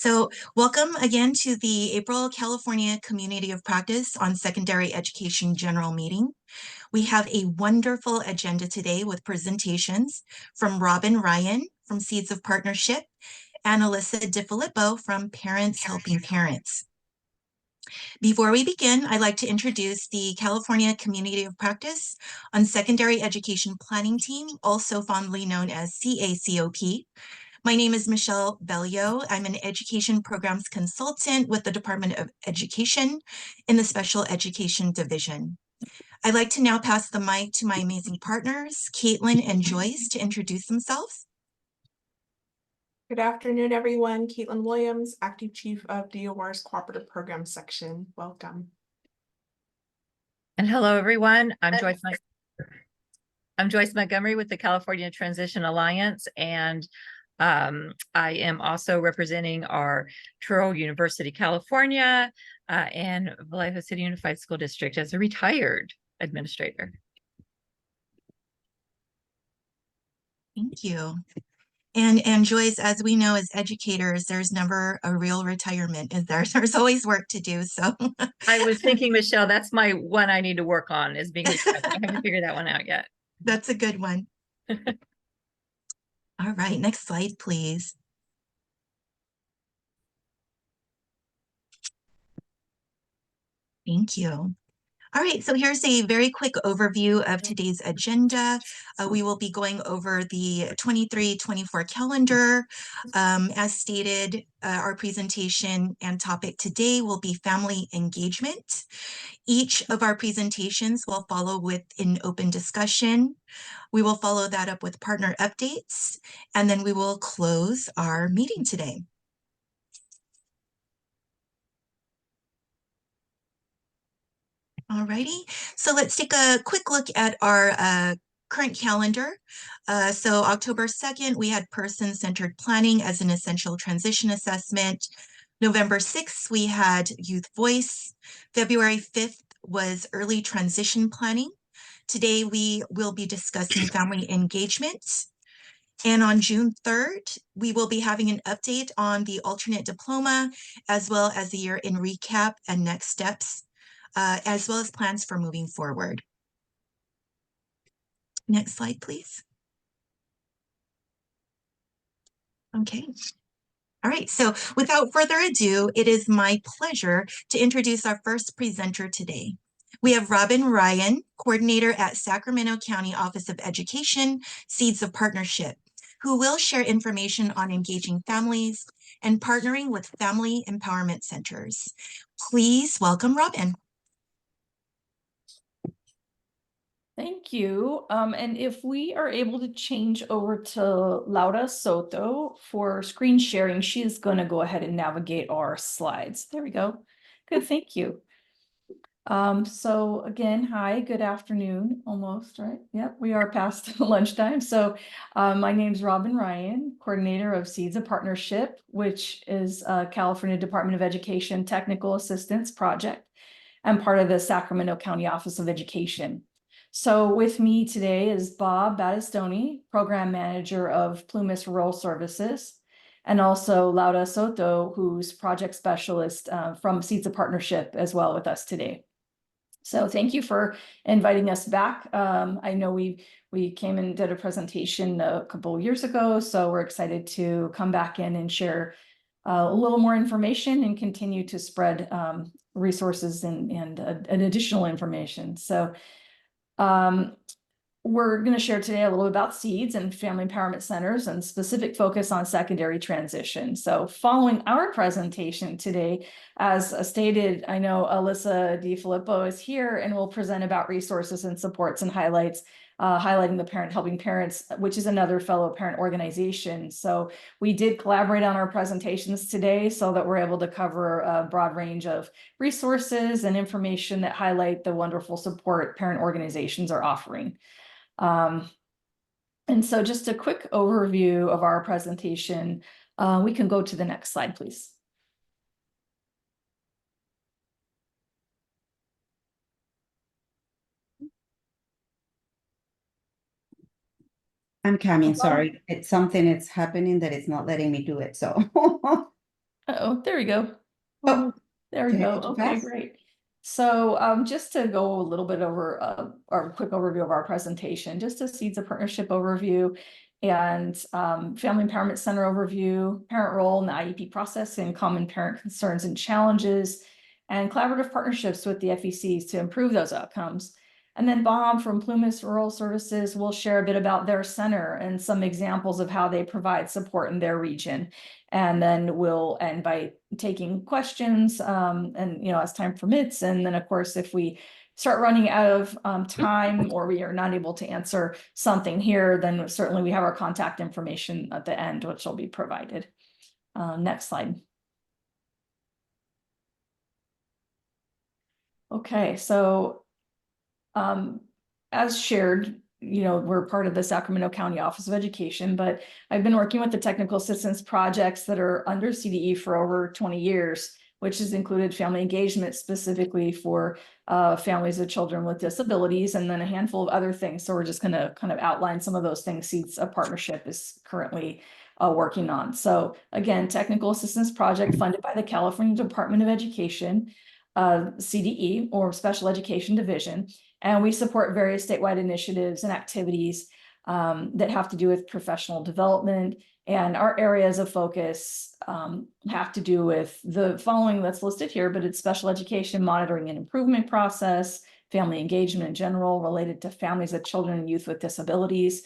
So welcome again to the April California Community of Practice on Secondary Education General Meeting. We have a wonderful agenda today with presentations from Robin Ryan from Seeds of Partnership and Alyssa DiFilippo from Parents Helping Parents. Before we begin, I'd like to introduce the California Community of Practice on Secondary Education Planning Team, also fondly known as CACOP. My name is Michelle Bellio. I'm an education programs consultant with the Department of Education in the Special Education Division. I'd like to now pass the mic to my amazing partners, Caitlin and Joyce, to introduce themselves. Good afternoon, everyone. Caitlin Williams, Acting Chief of DOR's Cooperative Program Section. Welcome. And hello, everyone. I'm Joyce Montgomery with the California Transition Alliance, and I am also representing our Truro University, California, and Vallejo City Unified School District as a retired administrator. Thank you. And Joyce, as we know, as educators, there's never a real retirement, is there? There's always work to do. So I was thinking, Michelle, that's my one I need to work on, is being retired. I haven't figured that one out yet. That's a good one. All right, next slide, please. Thank you. All right, so here's a very quick overview of today's agenda. We will be going over the 23-24 calendar. As stated, our presentation and topic today will be family engagement. Each of our presentations will follow with an open discussion. We will follow that up with partner updates, and then we will close our meeting today. All righty, so let's take a quick look at our current calendar. So October 2nd, we had person-centered planning as an essential transition assessment. November 6th, we had youth voice. February 5th was early transition planning. Today, we will be discussing family engagement. And on June 3rd, we will be having an update on the alternate diploma, as well as the year-end recap and next steps, as well as plans for moving forward. Next slide, please. Okay. All right, so without further ado, it is my pleasure to introduce our first presenter today. We have Robin Ryan, coordinator at Sacramento County Office of Education, Seeds of Partnership, who will share information on engaging families and partnering with family empowerment centers. Please welcome Robin. Thank you. And if we are able to change over to Laura Soto for screen sharing, she is going to go ahead and navigate our slides. There we go. Good, thank you. So again, hi, good afternoon, almost, right? Yep, we are past lunchtime. So my name is Robin Ryan, coordinator of Seeds of Partnership, which is a California Department of Education Technical Assistance Project and part of the Sacramento County Office of Education. So with me today is Bob Battistoni, Program Manager of Plumas Rural Services, and also Laura Soto, who's Project Specialist from Seeds of Partnership as well with us today. So thank you for inviting us back. I know we came and did a presentation a couple of years ago, so we're excited to come back in and share a little more information and continue to spread resources and additional information. So we're going to share today a little bit about SEEDS and Family Empowerment Centers and specific focus on secondary transition. So following our presentation today, as stated, I know Alyssa DiFilippo is here and will present about resources and supports and highlights, highlighting the Parent Helping Parents, which is another fellow parent organization. So we did collaborate on our presentations today so that we're able to cover a broad range of resources and information that highlight the wonderful support parent organizations are offering. And so just a quick overview of our presentation. We can go to the next slide, please. I'm coming, sorry. It's something that's happening that is not letting me do it, so. Oh, there we go. Oh, There we did I go. hit too Okay, fast? great. So just to go a little bit over our quick overview of our presentation, just a Seeds of Partnership overview and Family Empowerment Center overview, parent role in the IEP process and common parent concerns and challenges, and collaborative partnerships with the FECs to improve those outcomes. And then Bob from Plumas Rural Services will share a bit about their center and some examples of how they provide support in their region. And then we'll end by taking questions and as time permits. And then of course, if we start running out of time or we are not able to answer something here, then certainly we have our contact information at the end, which will be provided. Next slide. Okay, so as shared, we're part of the Sacramento County Office of Education, but I've been working with the technical assistance projects that are under CDE for over 20 years, which has included family engagement specifically for families of children with disabilities, and then a handful of other things. So we're just going to kind of outline some of those things Seeds of Partnership is currently working on. So again, technical assistance project funded by the California Department of Education, CDE, or Special Education Division. And we support various statewide initiatives and activities that have to do with professional development. And our areas of focus have to do with the following that's listed here, but it's special education monitoring and improvement process, family engagement in general related to families of children and youth with disabilities,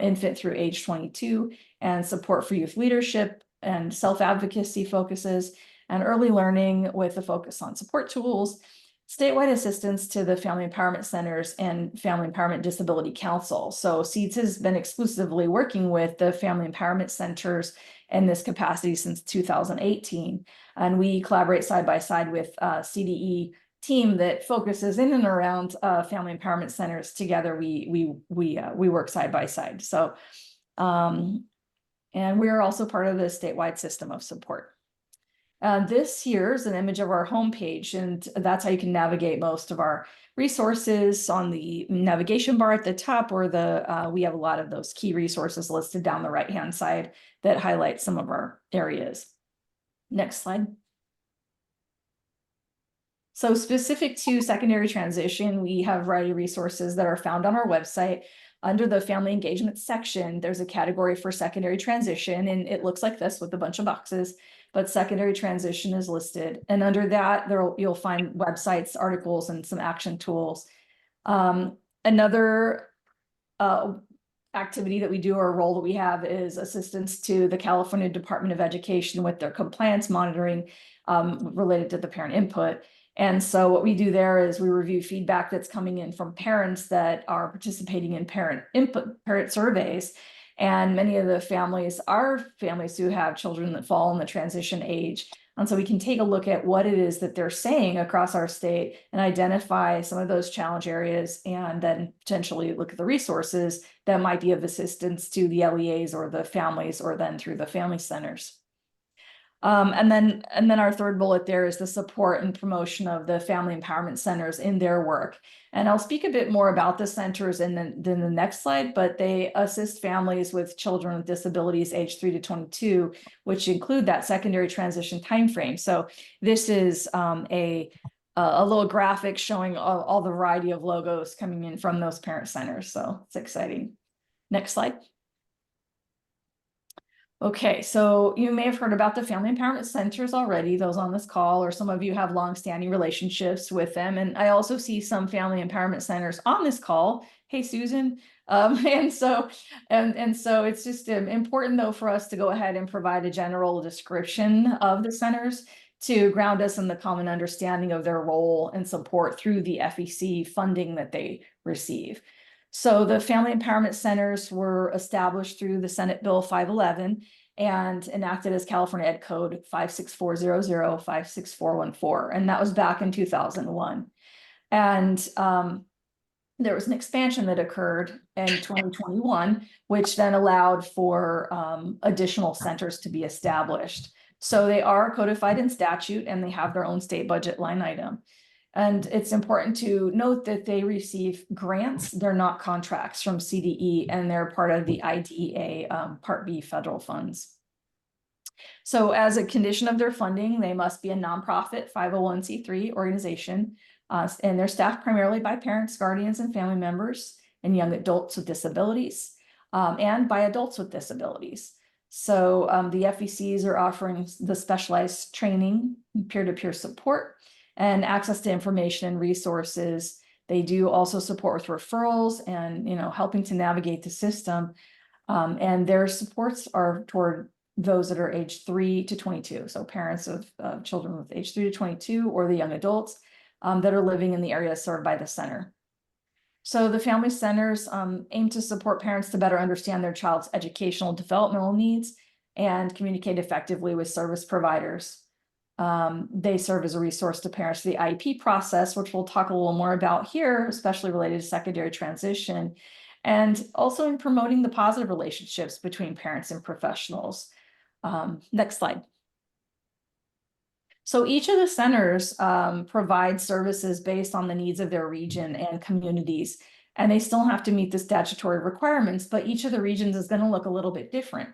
infant through age 22, and support for youth leadership and self-advocacy focuses, and early learning with a focus on support tools, statewide assistance to the Family Empowerment Centers and Family Empowerment Disability Council. So SEEDS has been exclusively working with the Family Empowerment Centers in this capacity since 2018. And we collaborate side by side with CDE team that focuses in and around Family Empowerment Centers. Together, we work side by side. So, and we are also part of the statewide system of support. This here is an image of our homepage, and that's how you can navigate most of our resources on the navigation bar at the top, or we have a lot of those key resources listed down the right-hand side that highlight some of our areas. Next slide. So specific to secondary transition, we have a variety of resources that are found on our website. Under the family engagement section, there's a category for secondary transition, and it looks like this with a bunch of boxes, but secondary transition is listed. And under that, you'll find websites, articles, and some action tools. Another activity that we do, or role that we have, is assistance to the California Department of Education with their compliance monitoring related to the parent input. And so what we do there is we review feedback that's coming in from parents that are participating in parent surveys. And many of the families are families who have children that fall in the transition age. And so we can take a look at what it is that they're saying across our state and identify some of those challenge areas, and then potentially look at the resources that might be of assistance to the LEAs or the families, or then through the family centers. And then our third bullet there is the support and promotion of the Family Empowerment Centers in their work. And I'll speak a bit more about the centers in the next slide, but they assist families with children with disabilities age 3 to 22, which include that secondary transition timeframe. So this is a little graphic showing all the variety of logos coming in from those parent centers. So it's exciting. Next slide. Okay, so you may have heard about the Family Empowerment Centers already, those on this call, or some of you have longstanding relationships with them. And I also see some Family Empowerment Centers on this call. Hey, Susan. And so it's just important, though, for us to go ahead and provide a general description of the centers to ground us in the common understanding of their role and support through the FEC funding that they receive. So the Family Empowerment Centers were established through the Senate Bill 511 and enacted as California Ed Code 56400, 56414. And that was back in 2001. And there was an expansion that occurred in 2021, which then allowed for additional centers to be established. So they are codified in statute and they have their own state budget line item. And it's important to note that they receive grants. They're not contracts from CDE, and they're part of the IDEA Part B federal funds. So as a condition of their funding, they must be a nonprofit 501c3 organization, and they're staffed primarily by parents, guardians, and family members, and young adults with disabilities, and by adults with disabilities. So the FECs are offering the specialized training, peer-to-peer support, and access to information and resources. They do also support with referrals and, helping to navigate the system. And their supports are toward those that are age 3 to 22. So parents of children with age 3 to 22, or the young adults that are living in the area served by the center. So the family centers aim to support parents to better understand their child's educational developmental needs and communicate effectively with service providers. They serve as a resource to parents for the IEP process, which we'll talk a little more about here, especially related to secondary transition, and also in promoting the positive relationships between parents and professionals. Next slide. So each of the centers provide services based on the needs of their region and communities, and they still have to meet the statutory requirements, but each of the regions is going to look a little bit different.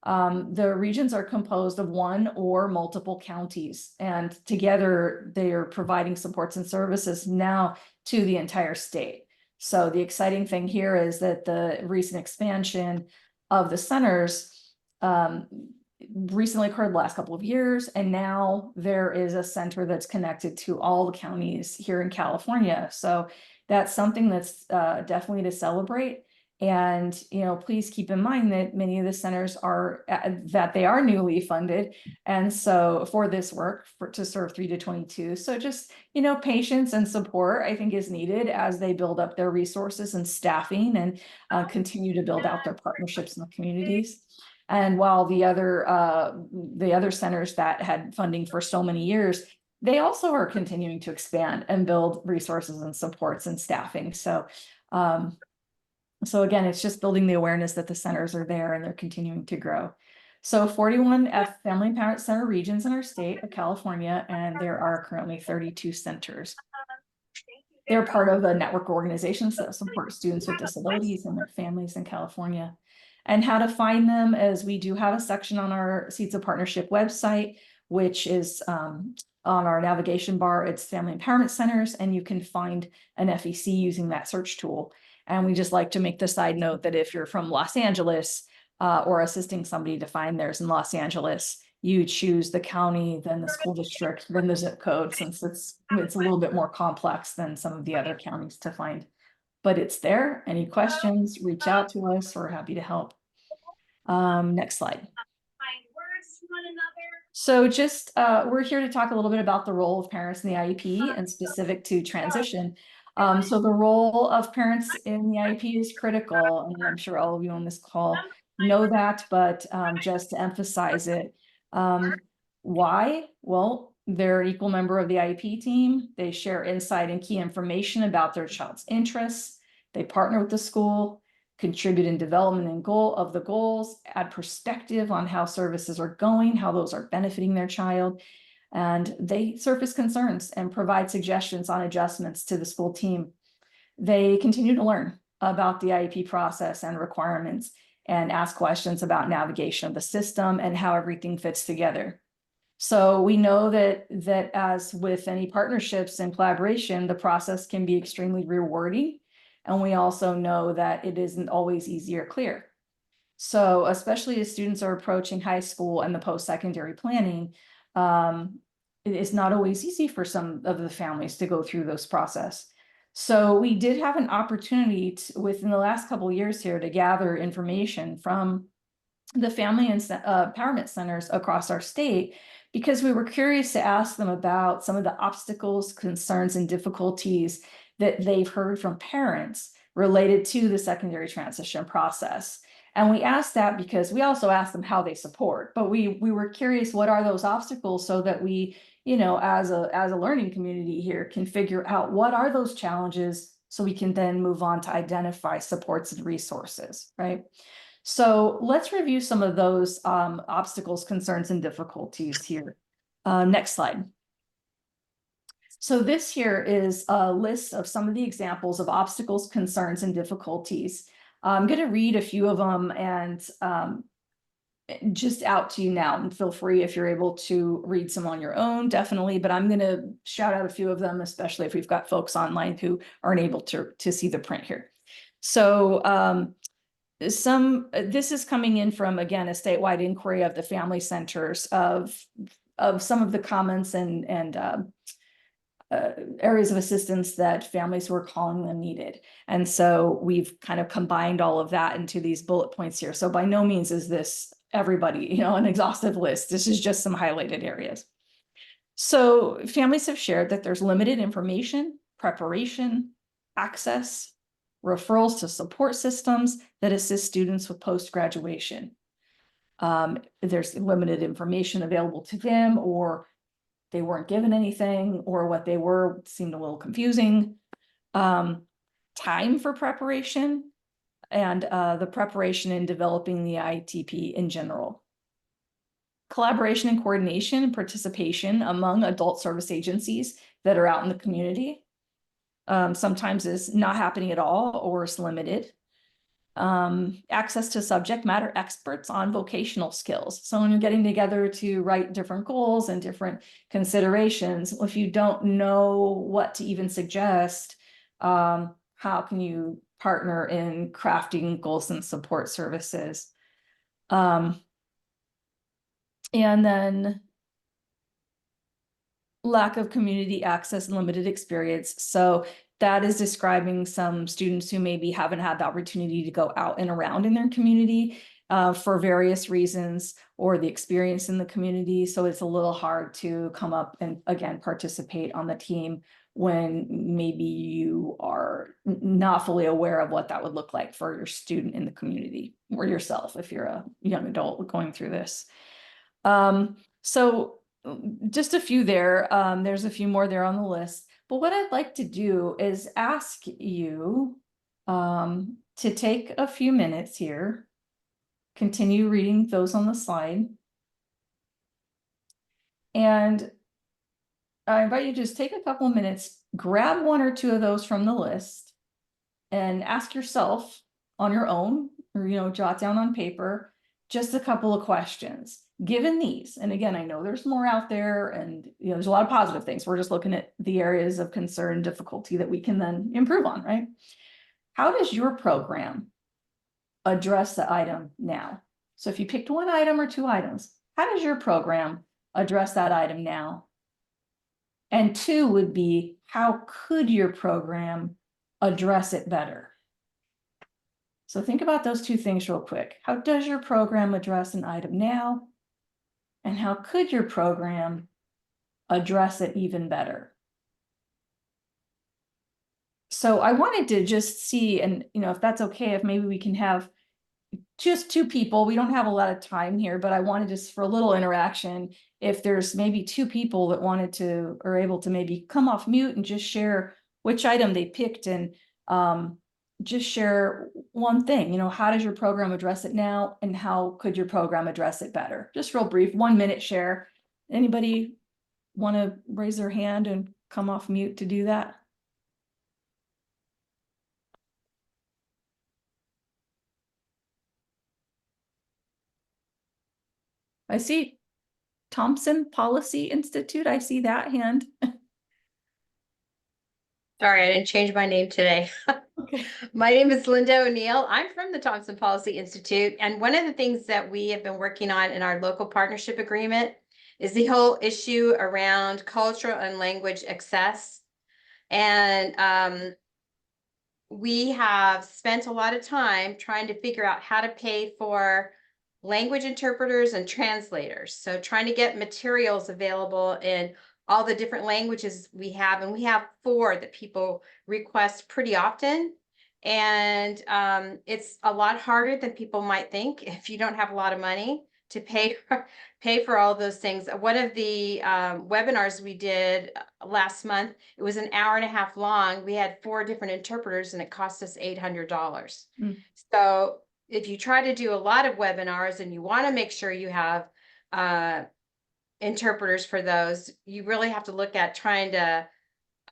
The regions are composed of one or multiple counties, and together they are providing supports and services now to the entire state. So the exciting thing here is that the recent expansion of the centers recently occurred the last couple of years, and now there is a center that's connected to all the counties here in California. So that's something that's definitely to celebrate. And, please keep in mind that many of the centers are that they are newly funded. And so for this work to serve 3 to 22. So just, patience and support, I think, is needed as they build up their resources and staffing and continue to build out their partnerships in the communities. And while the other centers that had funding for so many years, they also are continuing to expand and build resources and supports and staffing. So again, it's just building the awareness that the centers are there and they're continuing to grow. So 41 Family Empowerment Center regions in our state of California, and there are currently 32 centers. They're part of a network of organizations that support students with disabilities and their families in California. And how to find them is we do have a section on our Seeds of Partnership website, which is on our navigation bar. It's Family Empowerment Centers, and you can find an FEC using that search tool. And we just like to make the side note that if you're from Los Angeles or assisting somebody to find theirs in Los Angeles, you choose the county, then the school district, then the zip code, since it's a little bit more complex than some of the other counties to find. But it's there. Any questions, reach out to us. We're happy to help. Next slide. So just we're here to talk a little bit about the role of parents in the IEP and specific to transition. So the role of parents in the IEP is critical, and I'm sure all of you on this call know that, but just to emphasize it. Why? Well, they're an equal member of the IEP team. They share insight and key information about their child's interests. They partner with the school, contribute in development and the goals, add perspective on how services are going, how those are benefiting their child. And they surface concerns and provide suggestions on adjustments to the school team. They continue to learn about the IEP process and requirements and ask questions about navigation of the system and how everything fits together. So we know that as with any partnerships and collaboration, the process can be extremely rewarding. And we also know that it isn't always easy or clear. So especially as students are approaching high school and the post-secondary planning, it is not always easy for some of the families to go through this process. So we did have an opportunity within the last couple of years here to gather information from the family and empowerment centers across our state, because we were curious to ask them about some of the obstacles, concerns, and difficulties that they've heard from parents related to the secondary transition process. And we asked that because we also asked them how they support, but we were curious, what are those obstacles, so that we, as a learning community here, can figure out what are those challenges, so we can then move on to identify supports and resources, right? So let's review some of those obstacles, concerns, and difficulties here. Next slide. So this here is a list of some of the examples of obstacles, concerns, and difficulties. I'm going to read a few of them, and just out to you now, and feel free if you're able to read some on your own, definitely, but I'm gonna shout out a few of them, especially if we've got folks online who aren't able to see the print here. So this is coming in from, again, a statewide inquiry of the family centers of some of the comments and areas of assistance that families were calling them needed. And so we've kind of combined all of that into these bullet points here. So by no means is this everybody, an exhaustive list. This is just some highlighted areas. So families have shared that there's limited information, preparation, access, referrals to support systems that assist students with post-graduation. There's limited information available to them, or they weren't given anything, or what they were seemed a little confusing. Time for preparation and the preparation in developing the ITP in general. Collaboration and coordination and participation among adult service agencies that are out in the community. Sometimes is not happening at all or is limited. Access to subject matter experts on vocational skills. So when you're getting together to write different goals and different considerations, if you don't know what to even suggest, how can you partner in crafting goals and support services? And then lack of community access and limited experience. So that is describing some students who maybe haven't had the opportunity to go out and around in their community for various reasons, or the experience in the community. So it's a little hard to come up and again participate on the team when maybe you are not fully aware of what that would look like for your student in the community, or yourself if you're a young adult going through this. So just a few there. There's a few more there on the list. But what I'd like to do is ask you to take a few minutes here, continue reading those on the slide. And I invite you to just take a couple of minutes, grab one or two of those from the list, and ask yourself on your own, or jot down on paper, just a couple of questions. Given these, and again, I know there's more out there, and there's a lot of positive things. We're just looking at the areas of concern and difficulty that we can then improve on, right? How does your program address the item now? So if you picked one item or two items, how does your program address that item now? And two would be, how could your program address it better? So think about those two things real quick. How does your program address an item now? And how could your program address it even better? So I wanted to just see, and if that's okay, if maybe we can have just two people. We don't have a lot of time here, but I wanted just for a little interaction, if there's maybe two people that wanted to, or able to maybe come off mute and just share which item they picked, and just share one thing. How does your program address it now, and how could your program address it better? Just real brief, 1 minute share. Anybody want to raise their hand and come off mute to do that? I see Thompson Policy Institute. I see that hand. Sorry, I didn't change my name today. Okay. My name is Linda O'Neill. I'm from the Thompson Policy Institute. And one of the things that we have been working on in our local partnership agreement is the whole issue around cultural and language access. And we have spent a lot of time trying to figure out how to pay for language interpreters and translators. So trying to get materials available in all the different languages we have, and we have 4 that people request pretty often. And it's a lot harder than people might think if you don't have a lot of money to pay for all those things. One of the webinars we did last month, it was an hour and a half long. We had 4 different interpreters, and it cost us $800. So if you try to do a lot of webinars and you want to make sure you have interpreters for those, you really have to look at trying to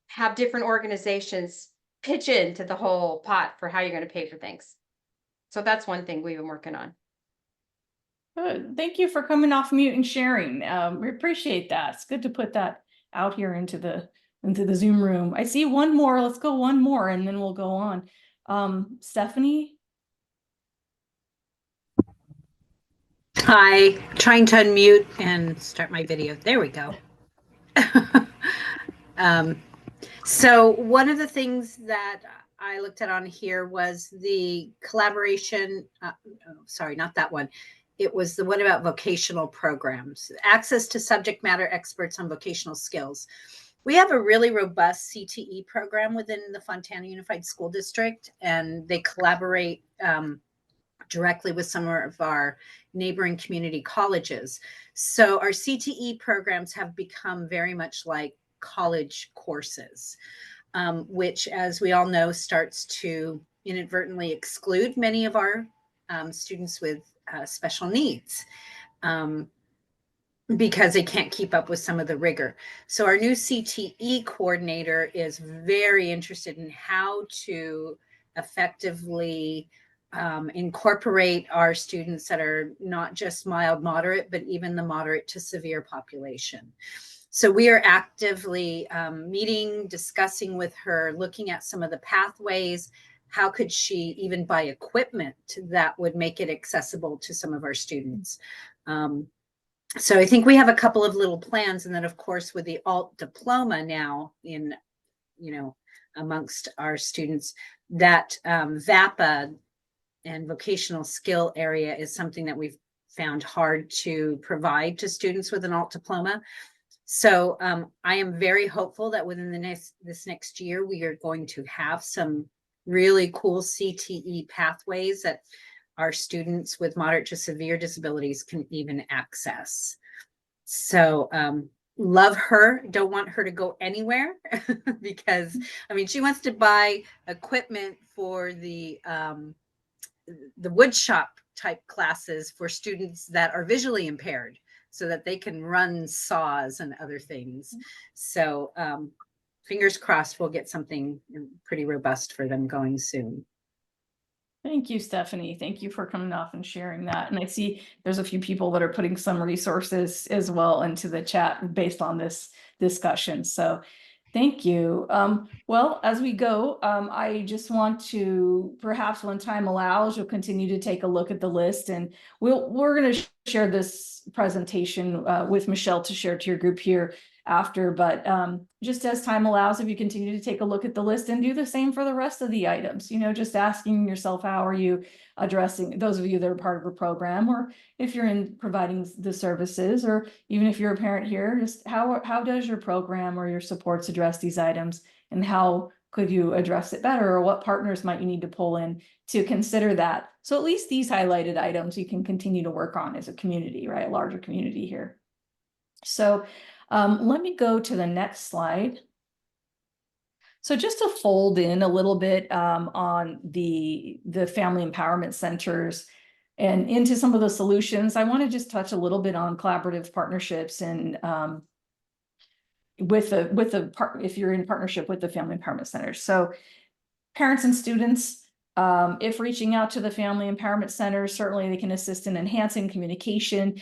have different organizations pitch into the whole pot for how you're going to pay for things. So that's one thing we've been working on. Good. Thank you for coming off mute and sharing. We appreciate that. It's good to put that out here into the Zoom room. I see one more. Let's go one more and then we'll go on. Stephanie? Hi, trying to unmute and start my video. There we go. So one of the things that I looked at on here was the collaboration. Sorry, not that one. It was the one about vocational programs, access to subject matter experts on vocational skills. We have a really robust CTE program within the Fontana Unified School District, and they collaborate directly with some of our neighboring community colleges. So our CTE programs have become very much like college courses, which, as we all know, starts to inadvertently exclude many of our students with special needs because they can't keep up with some of the rigor. So our new CTE coordinator is very interested in how to effectively incorporate our students that are not just mild, moderate, but even the moderate to severe population. So we are actively meeting, discussing with her, looking at some of the pathways. How could she even buy equipment that would make it accessible to some of our students? So I think we have a couple of little plans. And then, of course, with the alt diploma now in, amongst our students, that VAPA and vocational skill area is something that we've found hard to provide to students with an alt diploma. So I am very hopeful that within this next year, we are going to have some really cool CTE pathways that our students with moderate to severe disabilities can even access. So love her, don't want her to go anywhere because, I mean, she wants to buy equipment for the wood shop type classes for students that are visually impaired so that they can run saws and other things. So fingers crossed we'll get something pretty robust for them going soon. Thank you, Stephanie. Thank you for coming off and sharing that. And I see there's a few people that are putting some resources as well into the chat based on this discussion. So thank you. Well, as we go, I just want to, perhaps when time allows, you'll continue to take a look at the list, and we're going to share this presentation with Michelle to share to your group here after. But just as time allows, if you continue to take a look at the list and do the same for the rest of the items, just asking yourself, how are you addressing, those of you that are part of a program, or if you're in providing the services, or even if you're a parent here, just how does your program or your supports address these items, and how could you address it better, or what partners might you need to pull in to consider that? So at least these highlighted items you can continue to work on as a community, right? A larger community here. So let me go to the next slide. So just to fold in a little bit on the family empowerment centers and into some of the solutions, I want to just touch a little bit on collaborative partnerships and if you're in partnership with the family empowerment centers. So parents and students, if reaching out to the family empowerment centers, certainly they can assist in enhancing communication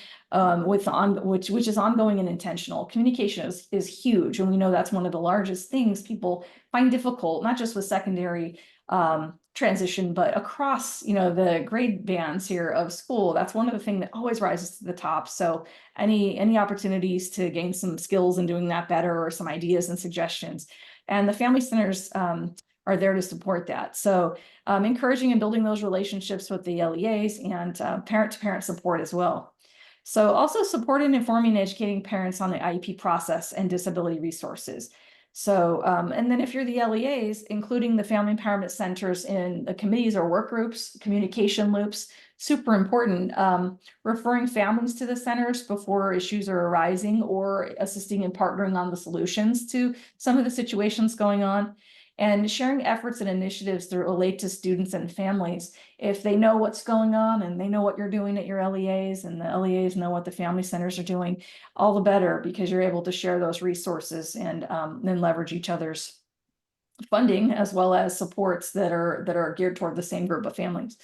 which is ongoing and intentional. Communication is huge, and we know that's one of the largest things people find difficult, not just with secondary transition, but across the grade bands here of school. That's one of the things that always rises to the top. So any opportunities to gain some skills in doing that better, or some ideas and suggestions, and the family centers are there to support that. So encouraging and building those relationships with the LEAs and parent-to-parent support as well. So also supporting, informing, and educating parents on the IEP process and disability resources. So, and then if you're the LEAs, including the family empowerment centers in the committees or work groups, communication loops, super important. Referring families to the centers before issues are arising, or assisting and partnering on the solutions to some of the situations going on. And sharing efforts and initiatives that relate to students and families. If they know what's going on and they know what you're doing at your LEAs, and the LEAs know what the family centers are doing, all the better, because you're able to share those resources and then leverage each other's funding as well as supports that are geared toward the same group of families.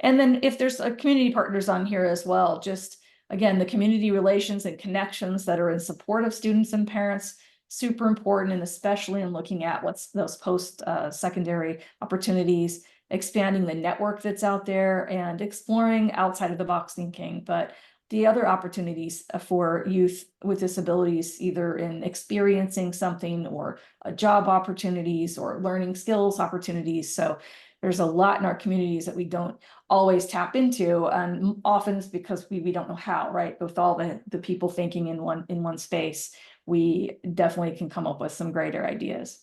And then if there's a community partners on here as well, just again, the community relations and connections that are in support of students and parents, super important, and especially in looking at what's those post secondary opportunities, expanding the network that's out there and exploring outside of the box thinking. But the other opportunities for youth with disabilities, either in experiencing something or job opportunities or learning skills opportunities. So there's a lot in our communities that we don't always tap into, and often it's because we don't know how, right? With all the people thinking in one space, we definitely can come up with some greater ideas.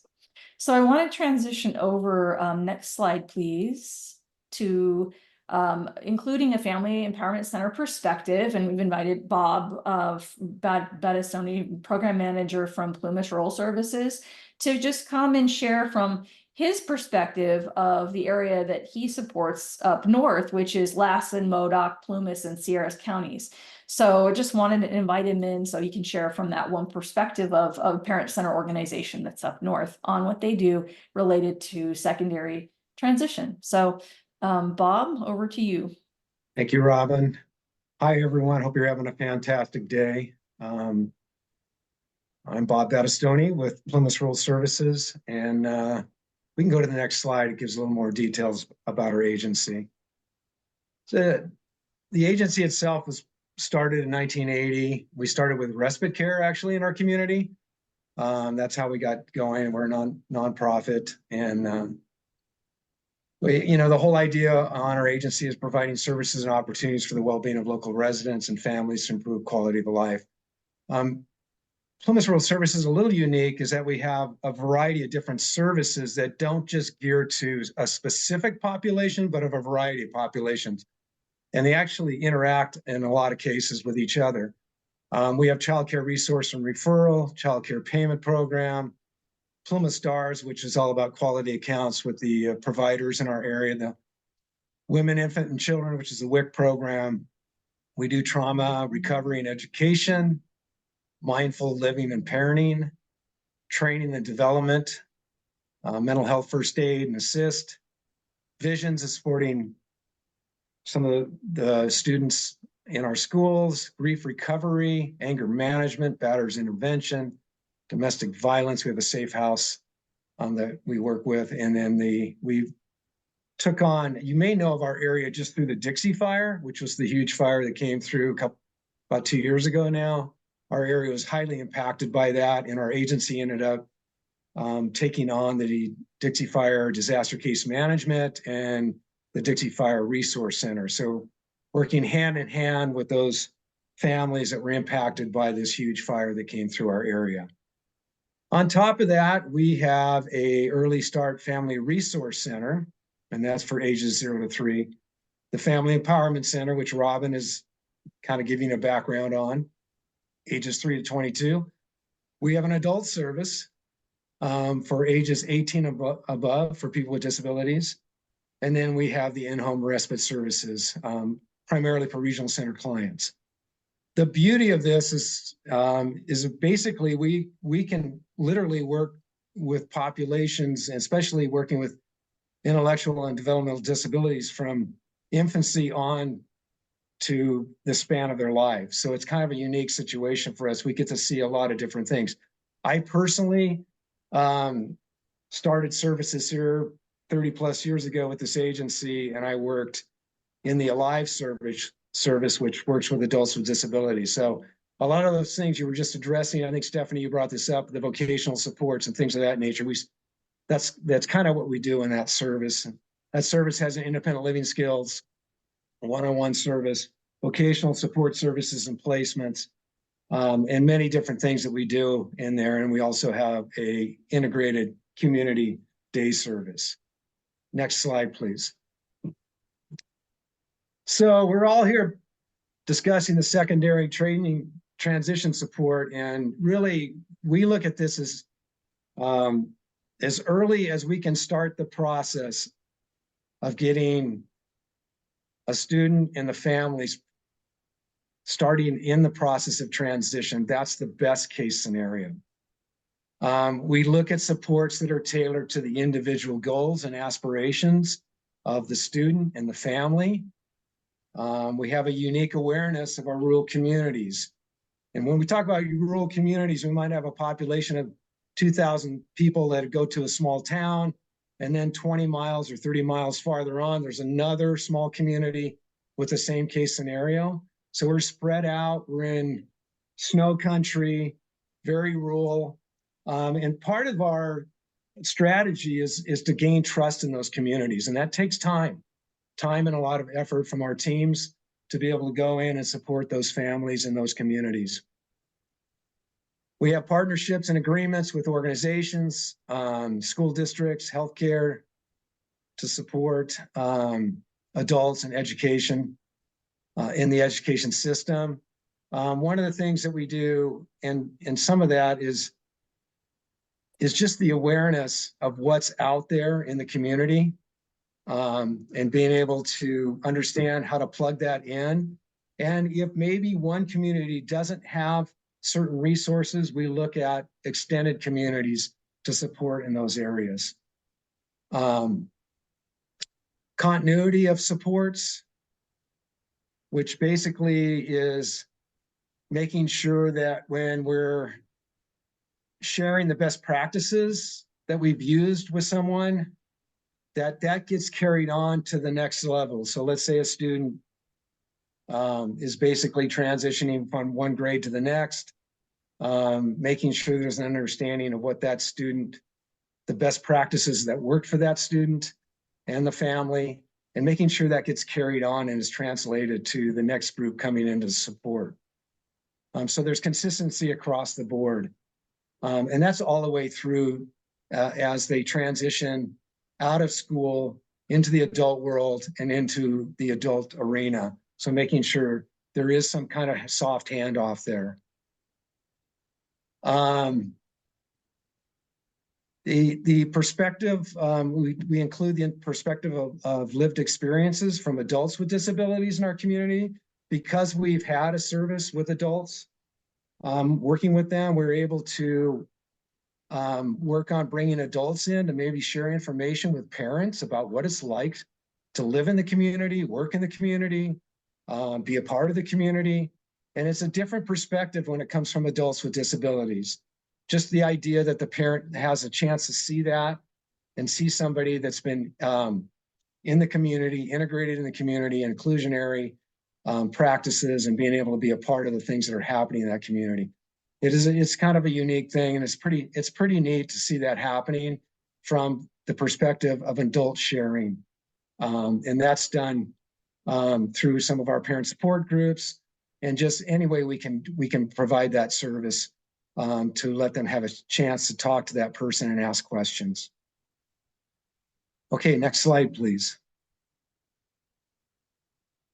So I want to transition over, next slide, please, to including a family empowerment center perspective. And we've invited Bob Battistoni, program manager from Plumas Rural Services, to just come and share from his perspective of the area that he supports up north, which is Lassen, Modoc, Plumas, and Sierras counties. So I just wanted to invite him in so he can share from that one perspective of a parent center organization that's up north on what they do related to secondary transition. So Bob, over to you. Thank you, Robin. Hi, everyone. Hope you're having a fantastic day. I'm Bob Battistoni with Plumas Rural Services, and we can go to the next slide. It gives a little more details about our agency. So the agency itself was started in 1980. We started with respite care actually in our community. That's how we got going. We're a nonprofit, and the whole idea on our agency is providing services and opportunities for the well-being of local residents and families to improve quality of life. Plumas Rural Services is a little unique is that we have a variety of different services that don't just gear to a specific population, but of a variety of populations. And they actually interact in a lot of cases with each other. We have child care resource and referral, child care payment program, Plumas Stars, which is all about quality accounts with the providers in our area, the Women, Infant, and Children, which is the WIC program. We do trauma, recovery, and education, mindful living and parenting, training and development, mental health first aid and assist. Visions is supporting some of the students in our schools, grief recovery, anger management, batterers intervention, domestic violence. We have a safe house that we work with. And then we took on, you may know of our area just through the Dixie Fire, which was the huge fire that came through about 2 years ago now. Our area was highly impacted by that, and our agency ended up taking on the Dixie Fire Disaster Case Management and the Dixie Fire Resource Center. So working hand in hand with those families that were impacted by this huge fire that came through our area. On top of that, we have a Early Start Family Resource Center, and that's for ages 0 to 3. The Family Empowerment Center, which Robin is kind of giving a background on, ages 3 to 22. We have an adult service for ages 18 above for people with disabilities. And then we have the in-home respite services, primarily for regional center clients. The beauty of this is basically we can literally work with populations, especially working with intellectual and developmental disabilities from infancy on to the span of their lives. So it's kind of a unique situation for us. We get to see a lot of different things. I personally started services here 30 plus years ago with this agency, and I worked in the Alive service, which works with adults with disabilities. So a lot of those things you were just addressing, I think Stephanie, you brought this up, the vocational supports and things of that nature. That's kind of what we do in that service. That service has an independent living skills, one-on-one service, vocational support services and placements, and many different things that we do in there. And we also have a integrated community day service. Next slide, please. So we're all here discussing the secondary training transition support, and really we look at this as early as we can start the process of getting a student and the families starting in the process of transition. That's the best case scenario. We look at supports that are tailored to the individual goals and aspirations of the student and the family. We have a unique awareness of our rural communities. And when we talk about rural communities, we might have a population of 2,000 people that go to a small town, and then 20 miles or 30 miles farther on, there's another small community with the same case scenario. So we're spread out, we're in snow country, very rural. And part of our strategy is to gain trust in those communities. And that takes time and a lot of effort from our teams to be able to go in and support those families and those communities. We have partnerships and agreements with organizations, school districts, healthcare to support adults and education in the education system. One of the things that we do, and some of that is just the awareness of what's out there in the community, and being able to understand how to plug that in. And if maybe one community doesn't have certain resources, we look at extended communities to support in those areas. Continuity of supports, which basically is making sure that when we're sharing the best practices that we've used with someone, that gets carried on to the next level. So let's say a student is basically transitioning from one grade to the next, making sure there's an understanding of what that student, the best practices that work for that student and the family, and making sure that gets carried on and is translated to the next group coming into support. So there's consistency across the board. And that's all the way through as they transition out of school into the adult world and into the adult arena. So making sure there is some kind of soft handoff there. The perspective, we include the perspective of lived experiences from adults with disabilities in our community. Because we've had a service with adults, working with them, we're able to work on bringing adults in to maybe share information with parents about what it's like to live in the community, work in the community, be a part of the community. And it's a different perspective when it comes from adults with disabilities. Just the idea that the parent has a chance to see that and see somebody that's been in the community, integrated in the community, inclusionary practices, and being able to be a part of the things that are happening in that community. It's kind of a unique thing, and it's pretty neat to see that happening from the perspective of adult sharing. And that's done through some of our parent support groups, and just any way we can provide that service to let them have a chance to talk to that person and ask questions. Okay, next slide, please.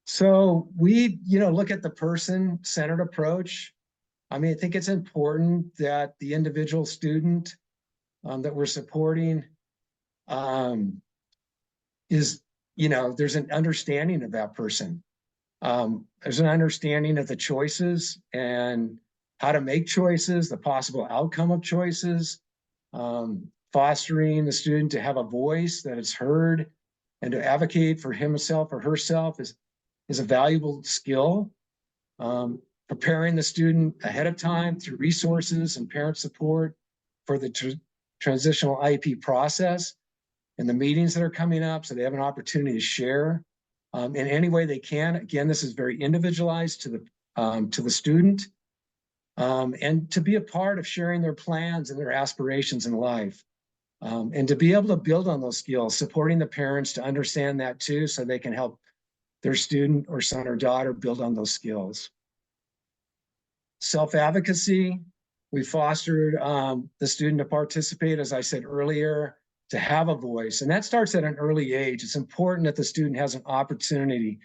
So we, look at the person-centered approach. I mean, I think it's important that the individual student that we're supporting is, there's an understanding of that person. There's an understanding of the choices and how to make choices, the possible outcome of choices, fostering the student to have a voice that is heard and to advocate for himself or herself is a valuable skill. Preparing the student ahead of time through resources and parent support for the transitional IEP process and the meetings that are coming up, so they have an opportunity to share in any way they can. Again, this is very individualized to the student, and to be a part of sharing their plans and their aspirations in life, and to be able to build on those skills, supporting the parents to understand that too, so they can help their student or son or daughter build on those skills. Self-advocacy, we fostered the student to participate, as I said earlier, to have a voice. And that starts at an early age. It's important that the student has an opportunity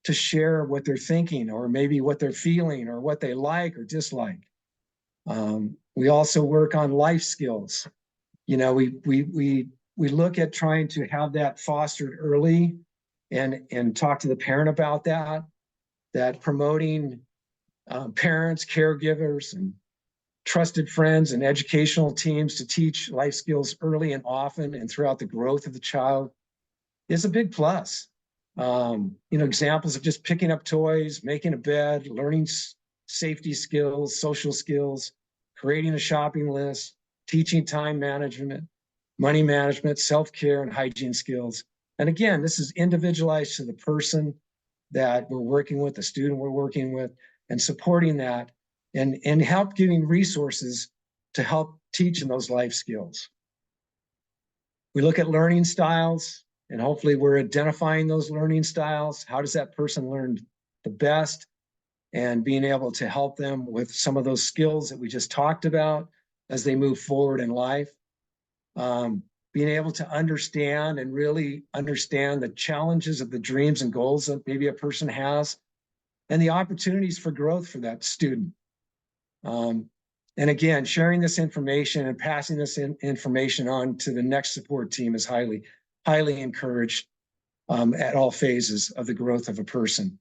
to share what they're thinking, or maybe what they're feeling, or what they like or dislike. We also work on life skills. We look at trying to have that fostered early and talk to the parent about that promoting parents, caregivers, and trusted friends and educational teams to teach life skills early and often and throughout the growth of the child. is a big plus. Examples of just picking up toys, making a bed, learning safety skills, social skills, creating a shopping list, teaching time management, money management, self-care, and hygiene skills. And again, this is individualized to the person that we're working with, the student we're working with, and supporting that and help giving resources to help teaching those life skills. We look at learning styles, and hopefully we're identifying those learning styles. How does that person learn the best? And being able to help them with some of those skills that we just talked about as they move forward in life. Being able to understand and really understand the challenges of the dreams and goals that maybe a person has and the opportunities for growth for that student. And again, sharing this information and passing this information on to the next support team is highly, highly encouraged at all phases of the growth of a person.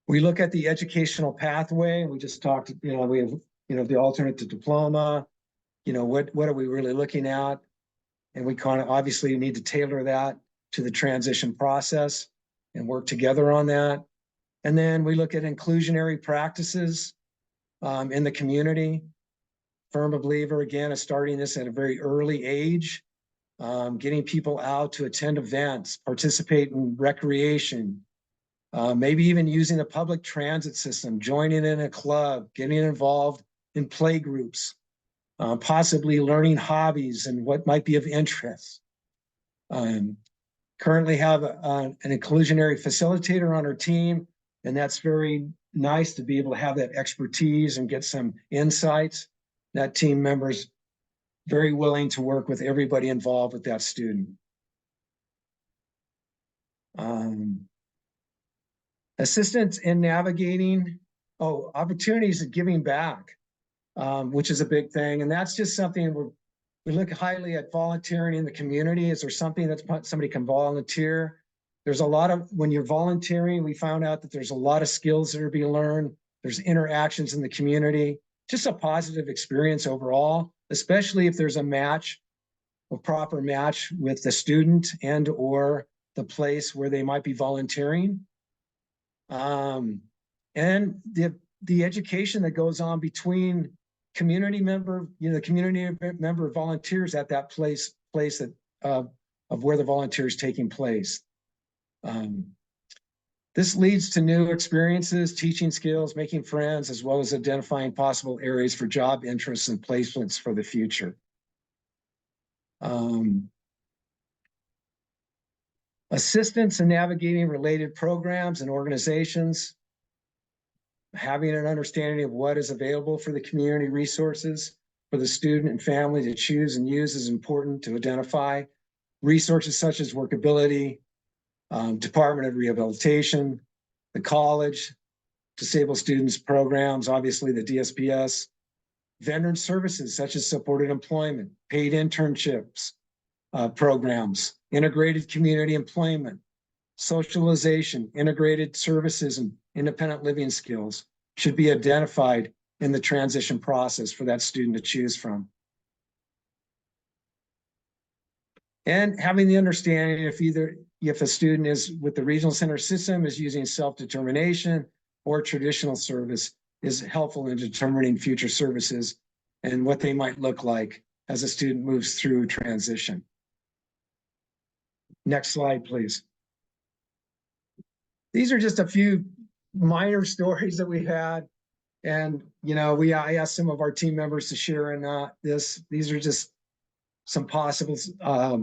We look at the educational pathway, and we just talked, we have, the alternate to diploma, what are we really looking at? And we kind of obviously need to tailor that to the transition process and work together on that. And then we look at inclusionary practices in the community. Firm believer, again, of starting this at a very early age, getting people out to attend events, participate in recreation, maybe even using the public transit system, joining in a club, getting involved in play groups, possibly learning hobbies and what might be of interest. Currently have an inclusionary facilitator on our team, and that's very nice to be able to have that expertise and get some insights. That team member's very willing to work with everybody involved with that student. Assistance in navigating, opportunities of giving back, which is a big thing. And that's just something we look highly at volunteering in the community. Is there something that somebody can volunteer? There's a lot of, when you're volunteering, we found out that there's a lot of skills that are being learned. There's interactions in the community, just a positive experience overall, especially if there's a proper match with the student and or the place where they might be volunteering. And the education that goes on between community member, the community member volunteers at that place that of where the volunteer is taking place. This leads to new experiences, teaching skills, making friends, as well as identifying possible areas for job interests and placements for the future. Assistance in navigating related programs and organizations, having an understanding of what is available for the community resources for the student and family to choose and use is important to identify. Resources such as Workability, Department of Rehabilitation, the college, disabled students programs, obviously the DSPS, vendor services such as supported employment, paid internships, programs, integrated community employment, socialization, integrated services, and independent living skills should be identified in the transition process for that student to choose from. And having the understanding if a student is with the regional center system is using self-determination or traditional service is helpful in determining future services and what they might look like as a student moves through transition. Next slide, please. These are just a few minor stories that we had. And, I asked some of our team members to share in this. These are just some possible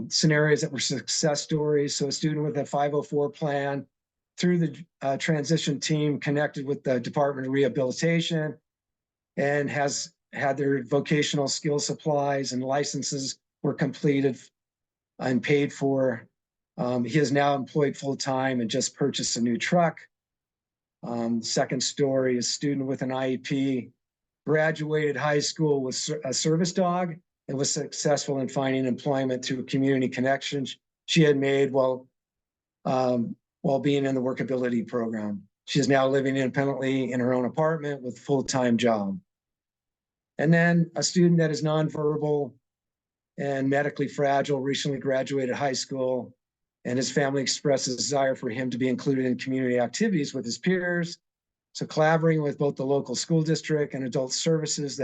scenarios that were success stories. So a student with a 504 plan through the transition team connected with the Department of Rehabilitation and has had their vocational skill supplies and licenses were completed and paid for. He is now employed full-time and just purchased a new truck. Second story, a student with an IEP graduated high school with a service dog and was successful in finding employment through community connections she had made while being in the Workability program. She is now living independently in her own apartment with a full-time job. And then a student that is nonverbal and medically fragile, recently graduated high school, and his family expressed a desire for him to be included in community activities with his peers. So collaborating with both the local school district and adult services,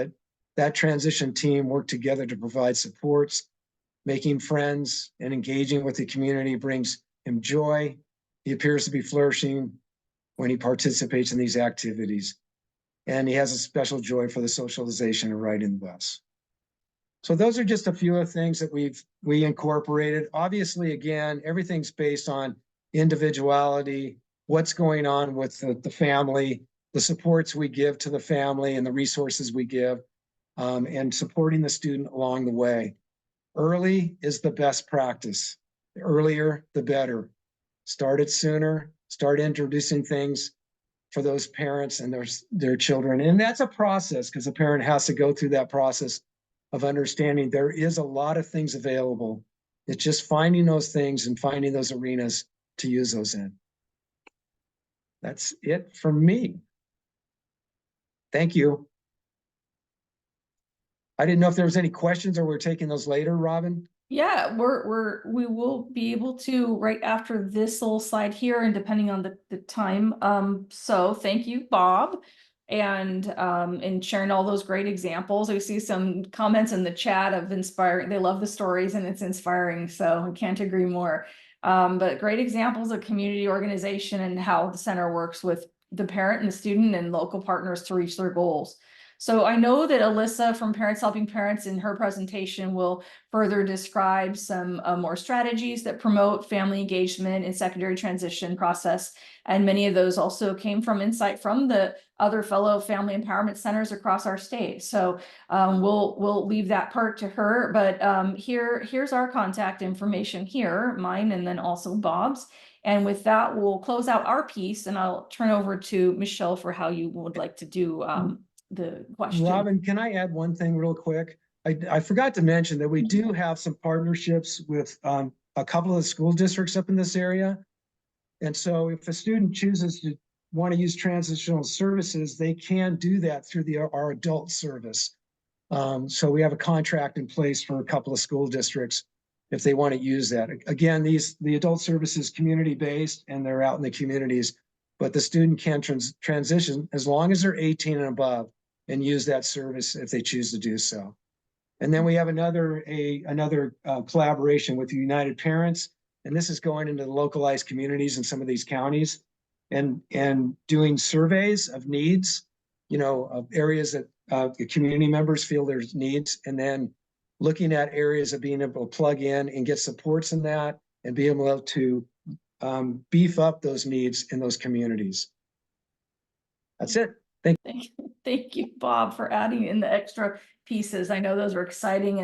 that transition team worked together to provide supports. Making friends and engaging with the community brings him joy. He appears to be flourishing when he participates in these activities. And he has a special joy for the socialization and riding the bus. So those are just a few of the things that we incorporated. Obviously, again, everything's based on individuality, what's going on with the family, the supports we give to the family and the resources we give, and supporting the student along the way. Early is the best practice. The earlier, the better. Start it sooner, start introducing things for those parents and their children. And that's a process because a parent has to go through that process of understanding there is a lot of things available. It's just finding those things and finding those arenas to use those in. That's it for me. Thank you. I didn't know if there was any questions or we're taking those later, Robin. Yeah, we will be able to right after this little slide here, and depending on the time. So thank you, Bob, and sharing all those great examples. I see some comments in the chat of inspiring. They love the stories and it's inspiring. So I can't agree more. But great examples of community organization and how the center works with the parent and the student and local partners to reach their goals. So I know that Alyssa from Parents Helping Parents in her presentation will further describe some more strategies that promote family engagement in secondary transition process. And many of those also came from insight from the other fellow family empowerment centers across our state. So we'll leave that part to her, but here's our contact information here, mine and then also Bob's. And with that, we'll close out our piece and I'll turn over to Michelle for how you would like to do the question. Robin, can I add one thing real quick? I forgot to mention that we do have some partnerships with a couple of the school districts up in this area. And so if a student chooses to want to use transitional services, they can do that through our adult service. So we have a contract in place for a couple of school districts if they want to use that. Again, the adult service is community-based and they're out in the communities, but the student can transition as long as they're 18 and above and use that service if they choose to do so. And then we have another collaboration with the United Parents, and this is going into the localized communities in some of these counties and doing surveys of needs, of areas that the community members feel there's needs, and then looking at areas of being able to plug in and get supports in that and be able to beef up those needs in those communities. That's it. Thank you, Bob, for adding in the extra pieces. I know those are exciting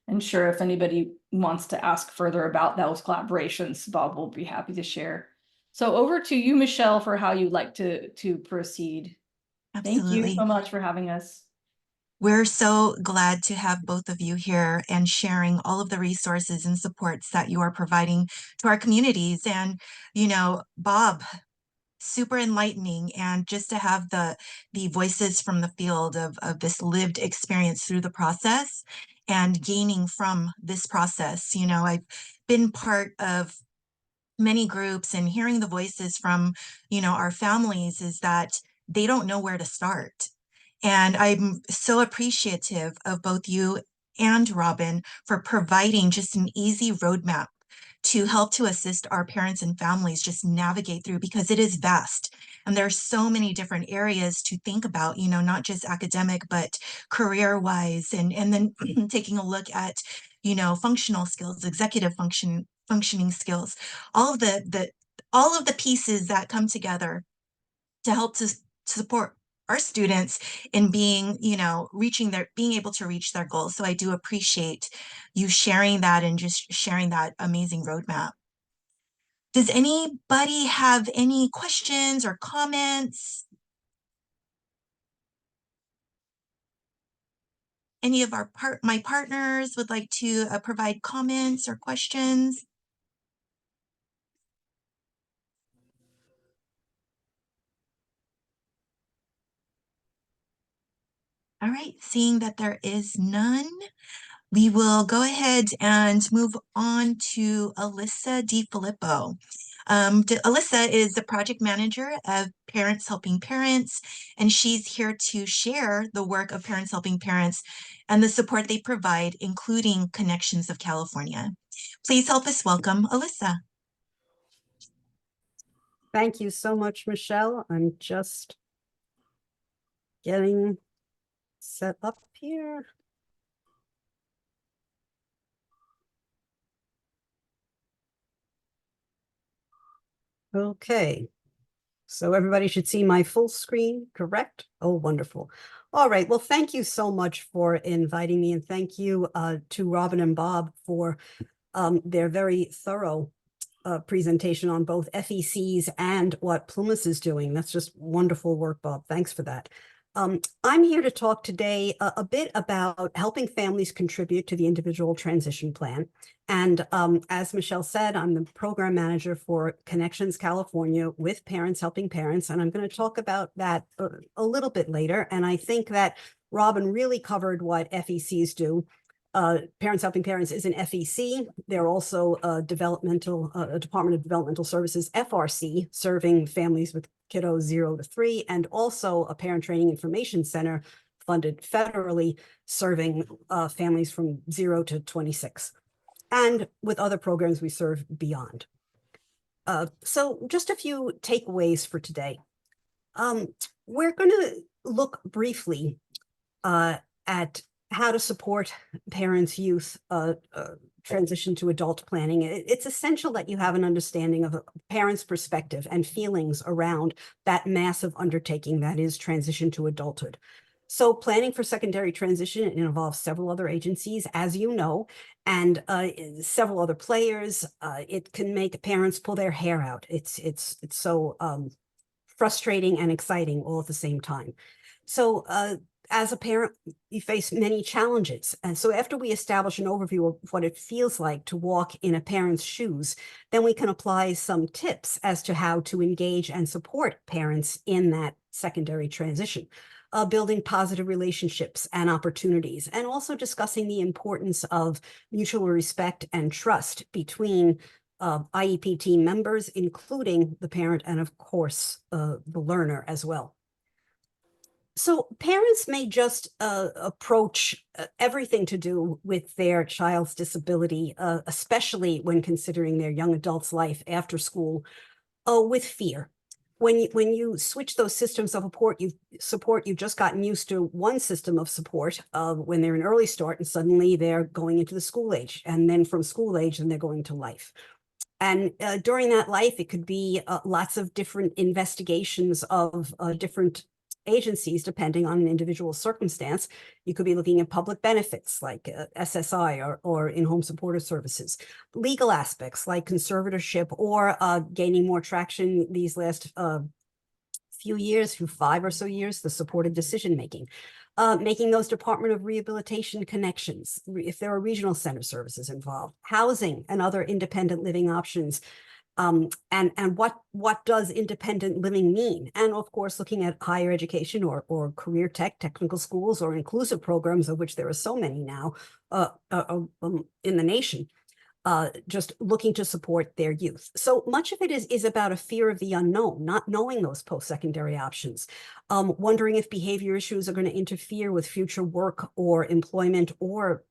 and sure if anybody wants to ask further about those collaborations, Bob will be happy to share. So over to you, Michelle, for how you'd like to proceed. Absolutely. Thank you so much for having us. We're so glad to have both of you here and sharing all of the resources and supports that you are providing to our communities. And, Bob, super enlightening, and just to have the voices from the field of this lived experience through the process and gaining from this process. I've been part of many groups and hearing the voices from, our families is that they don't know where to start. And I'm so appreciative of both you and Robin for providing just an easy roadmap to help to assist our parents and families just navigate through, because it is vast. And there are so many different areas to think about, not just academic, but career-wise, and then taking a look at, functional skills, executive functioning skills, all of the pieces that come together to help to support our students in being able to reach their goals. So I do appreciate you sharing that and just sharing that amazing roadmap. Does anybody have any questions or comments? Any of my partners would like to provide comments or questions? All right, seeing that there is none, we will go ahead and move on to Alyssa DiFilippo. Alyssa is the project manager of Parents Helping Parents, and she's here to share the work of Parents Helping Parents and the support they provide, including Connections of California. Please help us welcome Alyssa. Thank you so much, Michelle. I'm just getting set up here. Okay, so everybody should see my full screen, correct? Oh, wonderful. All right, well, thank you so much for inviting me, and thank you to Robin and Bob for their very thorough presentation on both FECs and what Plumas is doing. That's just wonderful work, Bob. Thanks for that. I'm here to talk today a bit about helping families contribute to the individual transition plan. And as Michelle said, I'm the program manager for Connections California with Parents Helping Parents. And I'm going to talk about that a little bit later. And I think that Robin really covered what FECs do. Parents Helping Parents is an FEC. They're also a Department of Developmental Services, FRC, serving families with kiddos 0 to 3, and also a Parent Training Information Center funded federally, serving families from 0 to 26. And with other programs we serve beyond. So just a few takeaways for today. We're going to look briefly at how to support parents' youth transition to adult planning. It's essential that you have an understanding of a parent's perspective and feelings around that massive undertaking that is transition to adulthood. So planning for secondary transition, it involves several other agencies, as you know, and several other players. It can make parents pull their hair out. It's so frustrating and exciting all at the same time. So as a parent, you face many challenges. And so after we establish an overview of what it feels like to walk in a parent's shoes, then we can apply some tips as to how to engage and support parents in that secondary transition, building positive relationships and opportunities, and also discussing the importance of mutual respect and trust between IEP team members, including the parent and, of course, the learner as well. So parents may just approach everything to do with their child's disability, especially when considering their young adult's life after school, with fear. When you switch those systems of support, you've just gotten used to one system of support when they're in early start, and suddenly they're going into the school age, and then from school age, then they're going to life. And during that life, it could be lots of different investigations of different agencies, depending on an individual circumstance. You could be looking at public benefits like SSI or in-home supportive services, legal aspects like conservatorship, or gaining more traction these last few years, 5 or so years, the supported decision-making. Making those Department of Rehabilitation connections, if there are regional center services involved, housing and other independent living options, and what does independent living mean? And of course, looking at higher education or career technical schools, or inclusive programs, of which there are so many now in the nation, just looking to support their youth. So much of it is about a fear of the unknown, not knowing those post-secondary options, wondering if behavior issues are going to interfere with future work or employment or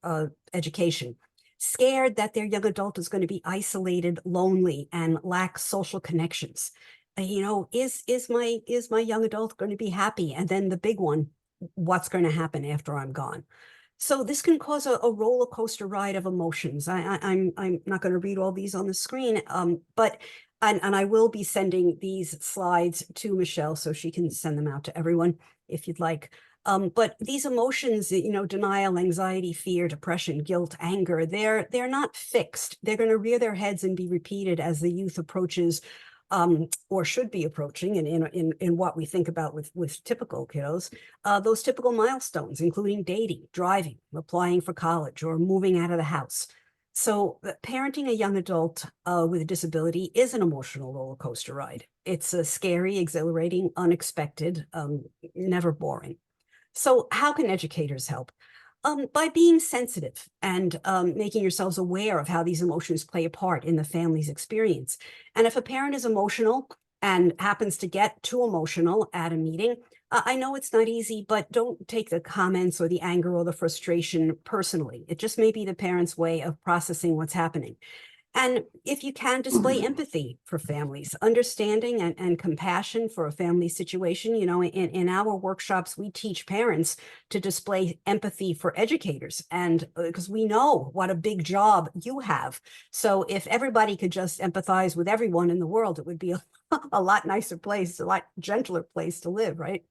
education. Scared that their young adult is going to be isolated, lonely, and lack social connections. You know, is my young adult going to be happy? And then the big one, what's going to happen after I'm gone? So this can cause a roller coaster ride of emotions. I'm not going to read all these on the screen, but I will be sending these slides to Michelle so she can send them out to everyone if you'd like. But these emotions, you know, denial, anxiety, fear, depression, guilt, anger, they're not fixed. They're going to rear their heads and be repeated as the youth approaches, or should be approaching, in what we think about with typical kiddos, those typical milestones, including dating, driving, applying for college, or moving out of the house. So parenting a young adult with a disability is an emotional roller coaster ride. It's a scary, exhilarating, unexpected, never boring. So how can educators help? By being sensitive and making yourselves aware of how these emotions play a part in the family's experience. And if a parent is emotional and happens to get too emotional at a meeting, I know it's not easy, but don't take the comments or the anger or the frustration personally. It just may be the parent's way of processing what's happening. And if you can display empathy for families, understanding and compassion for a family situation, you know, in our workshops, we teach parents to display empathy for educators. And because we know what a big job you have. So if everybody could just empathize with everyone in the world, it would be a lot nicer place, a lot gentler place to live, right?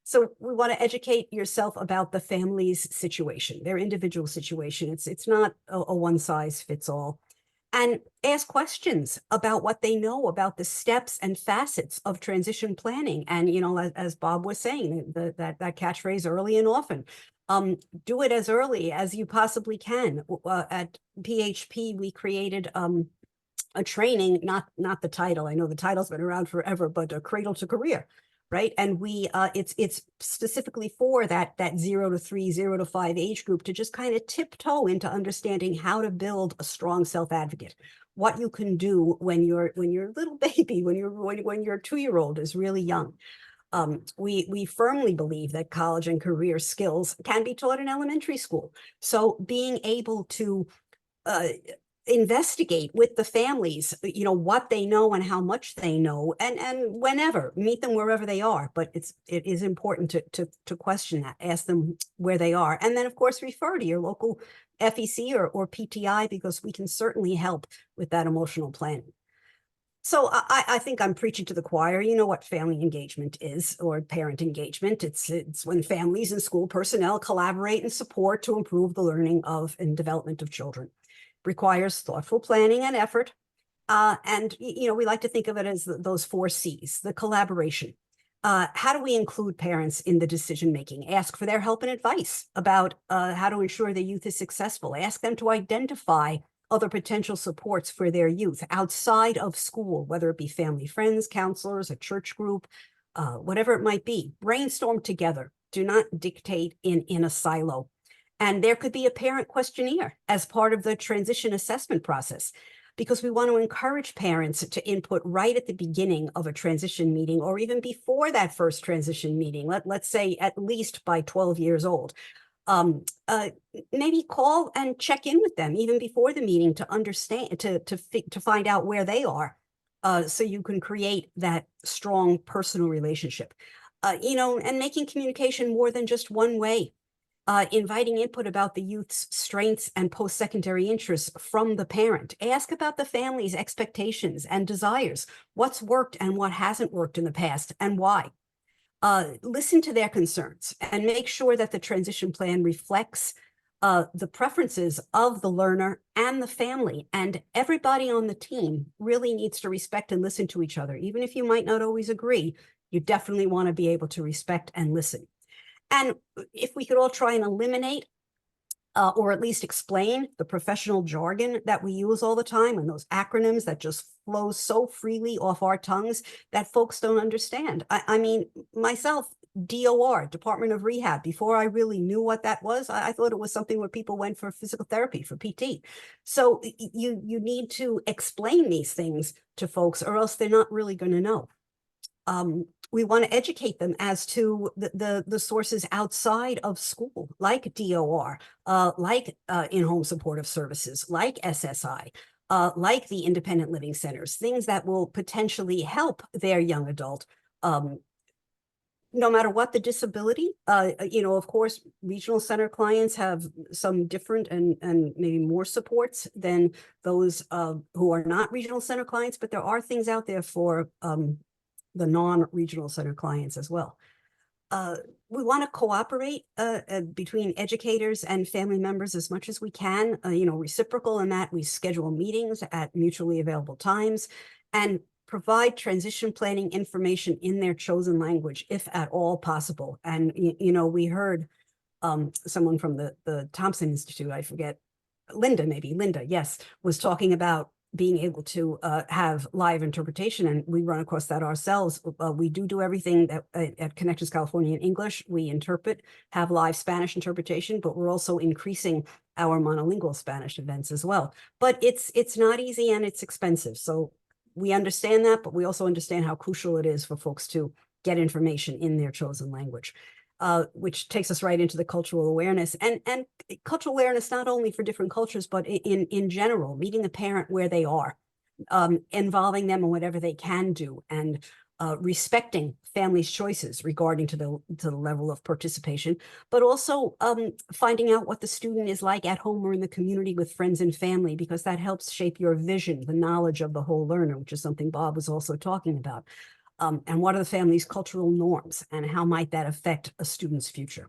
So we want to educate yourself about the family's situation, their individual situation. It's not a one size fits all. And ask questions about what they know about the steps and facets of transition planning. And, you know, as Bob was saying, that catchphrase, early and often. Do it as early as you possibly can. At PHP, we created a training, not the title. I know the title's been around forever, but a Cradle to Career. Right. And we it's specifically for that 0 to 3, 0 to 5 age group to just kind of tiptoe into understanding how to build a strong self-advocate, what you can do when you're a little baby, when your 2-year-old is really young. We firmly believe that college and career skills can be taught in elementary school. So being able to investigate with the families, you know, what they know and how much they know, and whenever meet them wherever they are. But it is important to question that, ask them where they are, and then of course refer to your local FEC or PTI, because we can certainly help with that emotional planning. So I think I'm preaching to the choir. You know what family engagement is, or parent engagement. It's when families and school personnel collaborate and support to improve the learning of and development of children. Requires thoughtful planning and effort. And, you know, we like to think of it as those 4 C's, the collaboration. How do we include parents in the decision-making? Ask for their help and advice about how to ensure the youth is successful. Ask them to identify other potential supports for their youth outside of school, whether it be family, friends, counselors, a church group, whatever it might be. Brainstorm together. Do not dictate in a silo. And there could be a parent questionnaire as part of the transition assessment process, because we want to encourage parents to input right at the beginning of a transition meeting, or even before that first transition meeting. Let's say at least by 12 years old. Maybe call and check in with them even before the meeting to understand, to find out where they are, so you can create that strong personal relationship. You know, and making communication more than just one way. Inviting input about the youth's strengths and post-secondary interests from the parent. Ask about the family's expectations and desires, what's worked and what hasn't worked in the past, and why. Listen to their concerns and make sure that the transition plan reflects the preferences of the learner and the family. And everybody on the team really needs to respect and listen to each other. Even if you might not always agree, you definitely want to be able to respect and listen. And if we could all try and eliminate or at least explain the professional jargon that we use all the time, and those acronyms that just flow so freely off our tongues that folks don't understand. I mean, myself, DOR, Department of Rehab, before I really knew what that was, I thought it was something where people went for physical therapy, for PT. So you need to explain these things to folks, or else they're not really going to know. We want to educate them as to the sources outside of school, like DOR, like in-home supportive services, like SSI, like the independent living centers, things that will potentially help their young adult, no matter what the disability. You know, of course, regional center clients have some different and maybe more supports than those who are not regional center clients, but there are things out there for the non-regional center clients as well. We want to cooperate between educators and family members as much as we can, you know, reciprocal in that we schedule meetings at mutually available times and provide transition planning information in their chosen language, if at all possible. And, you know, we heard someone from the Thompson Institute, I forget, Linda, yes, was talking about being able to have live interpretation, and we run across that ourselves. We do everything that at Connections California in English. We interpret, have live Spanish interpretation, but we're also increasing our monolingual Spanish events as well. But it's not easy and it's expensive. So we understand that, but we also understand how crucial it is for folks to get information in their chosen language. Which takes us right into the cultural awareness and cultural awareness, not only for different cultures, but in general, meeting the parent where they are, involving them in whatever they can do, and respecting families' choices regarding to the level of participation, but also finding out what the student is like at home or in the community with friends and family, because that helps shape your vision, the knowledge of the whole learner, which is something Bob was also talking about. And what are the family's cultural norms, and how might that affect a student's future?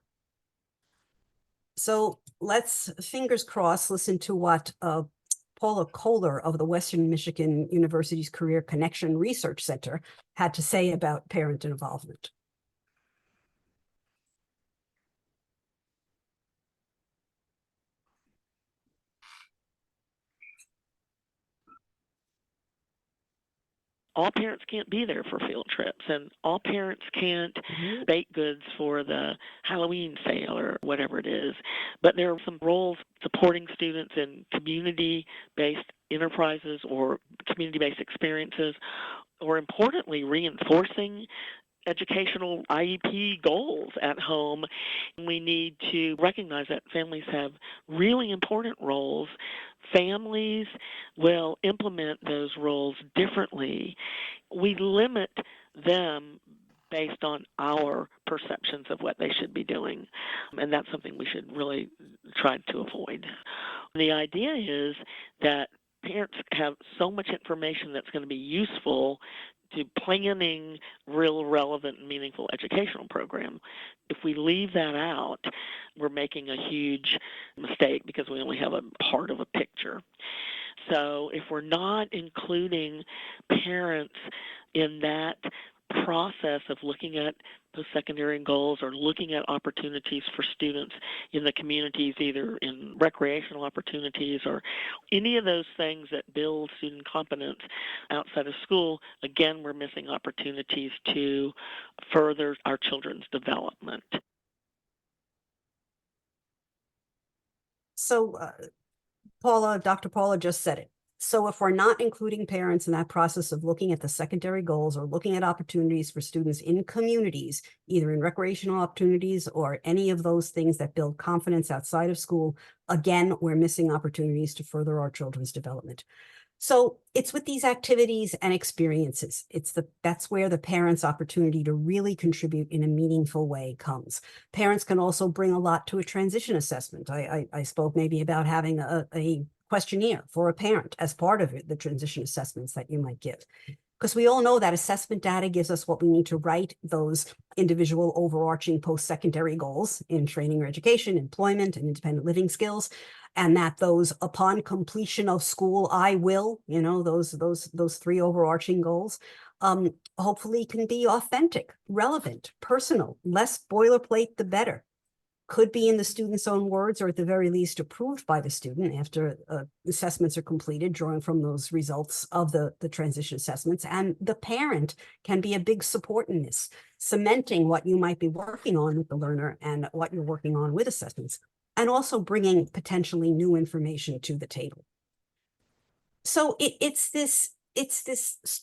So let's, fingers crossed, listen to what Paula Kohler of the Western Michigan University's Career Connection Research Center had to say about parent involvement. All parents can't be there for field trips, and all parents can't bake goods for the Halloween sale or whatever it is. But there are some roles supporting students in community-based enterprises or community-based experiences, or importantly, reinforcing educational IEP goals at home. We need to recognize that families have really important roles. Families will implement those roles differently. We limit them based on our perceptions of what they should be doing, and that's something we should really try to avoid. The idea is that parents have so much information that's going to be useful to planning real relevant and meaningful educational program. If we leave that out, we're making a huge mistake because we only have a part of a picture. So if we're not including parents in that process of looking at post-secondary goals or looking at opportunities for students in the communities, either in recreational opportunities or any of those things that build student competence outside of school, again, we're missing opportunities to further our children's development. So Dr. Paula just said it. So if we're not including parents in that process of looking at the secondary goals or looking at opportunities for students in communities, either in recreational opportunities or any of those things that build confidence outside of school, again, we're missing opportunities to further our children's development. So it's with these activities and experiences, that's where the parents' opportunity to really contribute in a meaningful way comes. Parents can also bring a lot to a transition assessment. I spoke maybe about having a questionnaire for a parent as part of the transition assessments that you might give. Because we all know that assessment data gives us what we need to write those individual overarching post-secondary goals in training or education, employment, and independent living skills. And that those, upon completion of school, I will, those three overarching goals, hopefully can be authentic, relevant, personal, less boilerplate, the better. Could be in the student's own words, or at the very least approved by the student after assessments are completed, drawing from those results of the transition assessments. And the parent can be a big support in this, cementing what you might be working on with the learner and what you're working on with assessments, and also bringing potentially new information to the table. So it's this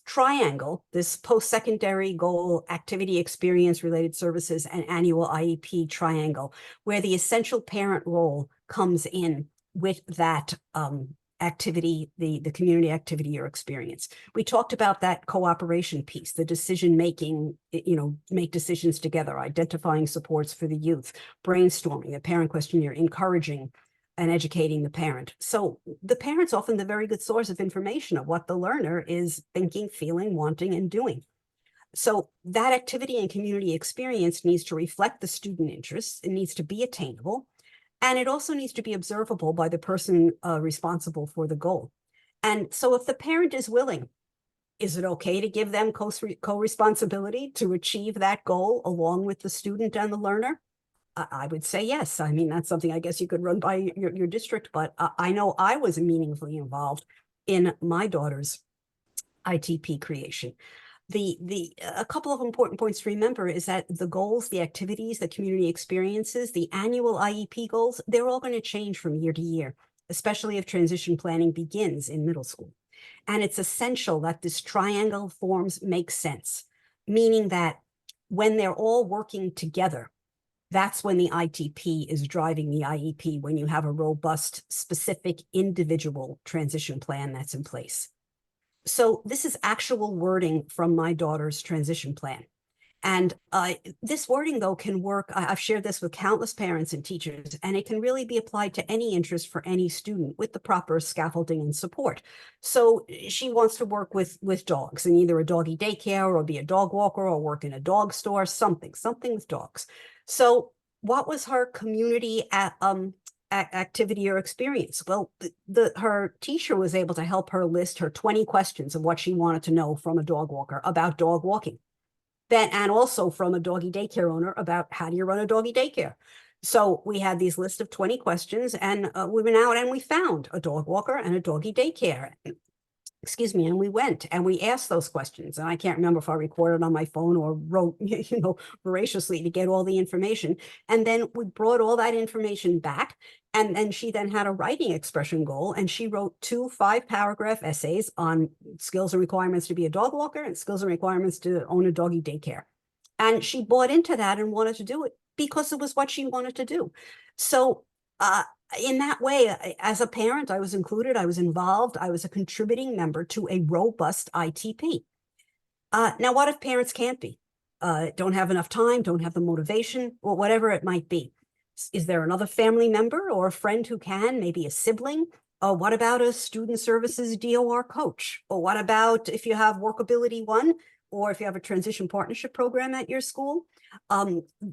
triangle, this post-secondary goal, activity, experience, related services, and annual IEP triangle, where the essential parent role comes in with that activity, the community activity or experience. We talked about that cooperation piece, the decision-making, make decisions together, identifying supports for the youth, brainstorming, the parent questionnaire, encouraging and educating the parent. So the parent's often the very good source of information of what the learner is thinking, feeling, wanting, and doing. So that activity and community experience needs to reflect the student interests. It needs to be attainable. And it also needs to be observable by the person responsible for the goal. And so if the parent is willing, is it okay to give them co-responsibility to achieve that goal along with the student and the learner? I would say yes. I mean, that's something I guess you could run by your district, but I know I was meaningfully involved in my daughter's ITP creation. A couple of important points to remember is that the goals, the activities, the community experiences, the annual IEP goals, they're all going to change from year to year, especially if transition planning begins in middle school. And it's essential that this triangle forms make sense, meaning that when they're all working together, that's when the ITP is driving the IEP, when you have a robust, specific, individual transition plan that's in place. So this is actual wording from my daughter's transition plan. And this wording, though, can work. I've shared this with countless parents and teachers, and it can really be applied to any interest for any student with the proper scaffolding and support. So she wants to work with dogs in either a doggy daycare or be a dog walker or work in a dog store, something with dogs. So what was her community activity or experience? Well, her teacher was able to help her list her 20 questions of what she wanted to know from a dog walker about dog walking. Then, and also from a doggy daycare owner about how do you run a doggy daycare. So we had these list of 20 questions, and we went out and we found a dog walker and a doggy daycare. Excuse me, and we went and we asked those questions. And I can't remember if I recorded on my phone or wrote, voraciously to get all the information. And then we brought all that information back. And then she then had a writing expression goal, and she wrote 2 5-paragraph essays on skills and requirements to be a dog walker and skills and requirements to own a doggy daycare. And she bought into that and wanted to do it because it was what she wanted to do. So in that way, as a parent, I was included, I was involved, I was a contributing member to a robust ITP. Now, what if parents can't be? Don't have enough time, don't have the motivation, or whatever it might be? Is there another family member or a friend who can, maybe a sibling? What about a student services DOR coach? Or what about if you have Workability One, or if you have a transition partnership program at your school?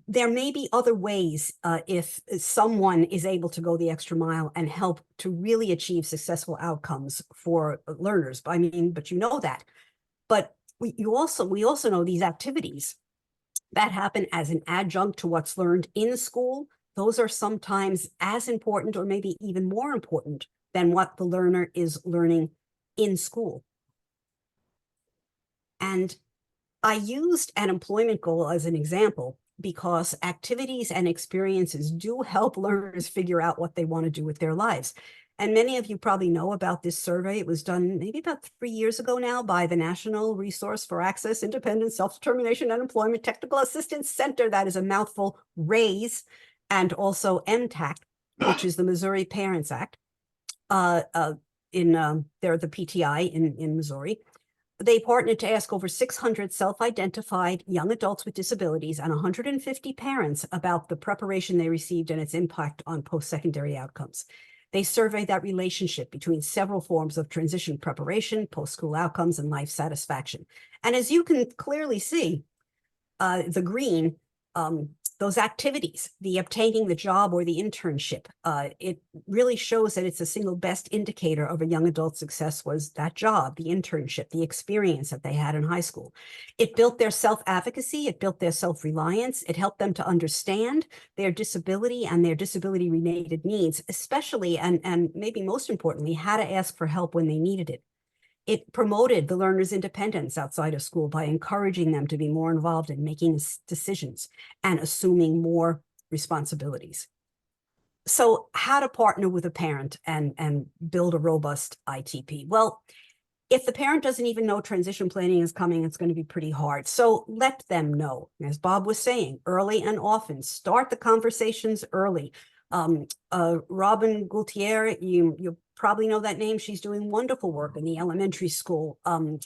There may be other ways if someone is able to go the extra mile and help to really achieve successful outcomes for learners. But you know that. But we also know these activities that happen as an adjunct to what's learned in school. Those are sometimes as important or maybe even more important than what the learner is learning in school. And I used an employment goal as an example because activities and experiences do help learners figure out what they want to do with their lives. And many of you probably know about this survey. It was done maybe about 3 years ago now by the National Resource for Access, Independence, Self-Determination, and Employment Technical Assistance Center. That is a mouthful, RAISE, and also MTAC, which is the Missouri Parents Act. They're the PTI in Missouri. They partnered to ask over 600 self-identified young adults with disabilities and 150 parents about the preparation they received and its impact on post-secondary outcomes. They surveyed that relationship between several forms of transition preparation, post-school outcomes, and life satisfaction. And as you can clearly see, the green, those activities, the obtaining the job or the internship, it really shows that it's a single best indicator of a young adult's success was that job, the internship, the experience that they had in high school. It built their self-advocacy, it built their self-reliance, it helped them to understand their disability and their disability-related needs, especially, and maybe most importantly, how to ask for help when they needed it. It promoted the learners' independence outside of school by encouraging them to be more involved in making decisions and assuming more responsibilities. So how to partner with a parent and build a robust ITP? Well, if the parent doesn't even know transition planning is coming, it's going to be pretty hard. So let them know. As Bob was saying, early and often, start the conversations early. Robin Gaultier, you probably know that name. She's doing wonderful work in the elementary school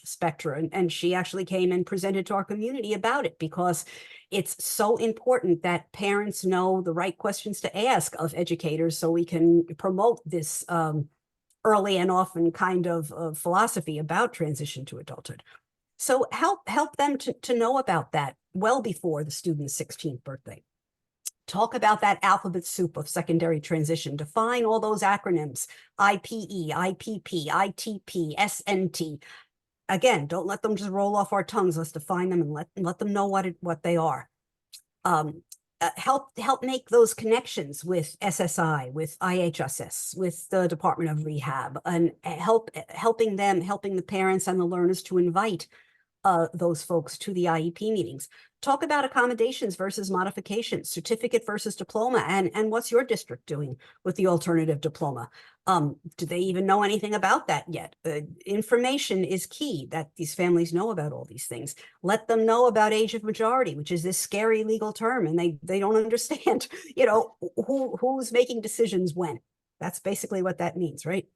spectrum. And she actually came and presented to our community about it because it's so important that parents know the right questions to ask of educators so we can promote this early and often kind of philosophy about transition to adulthood. So help them to know about that well before the student's 16th birthday. Talk about that alphabet soup of secondary transition. Define all those acronyms, IPE, IPP, ITP, SNT. Again, don't let them just roll off our tongues. Let's define them and let them know what they are. help make those connections with SSI, with IHSS, with the Department of Rehab, and helping the parents and the learners to invite those folks to the IEP meetings. Talk about accommodations versus modifications, certificate versus diploma, and what's your district doing with the alternative diploma? Do they even know anything about that yet? Information is key, that these families know about all these things. Let them know about age of majority, which is this scary legal term, and they don't understand, who's making decisions when. That's basically what that means, right?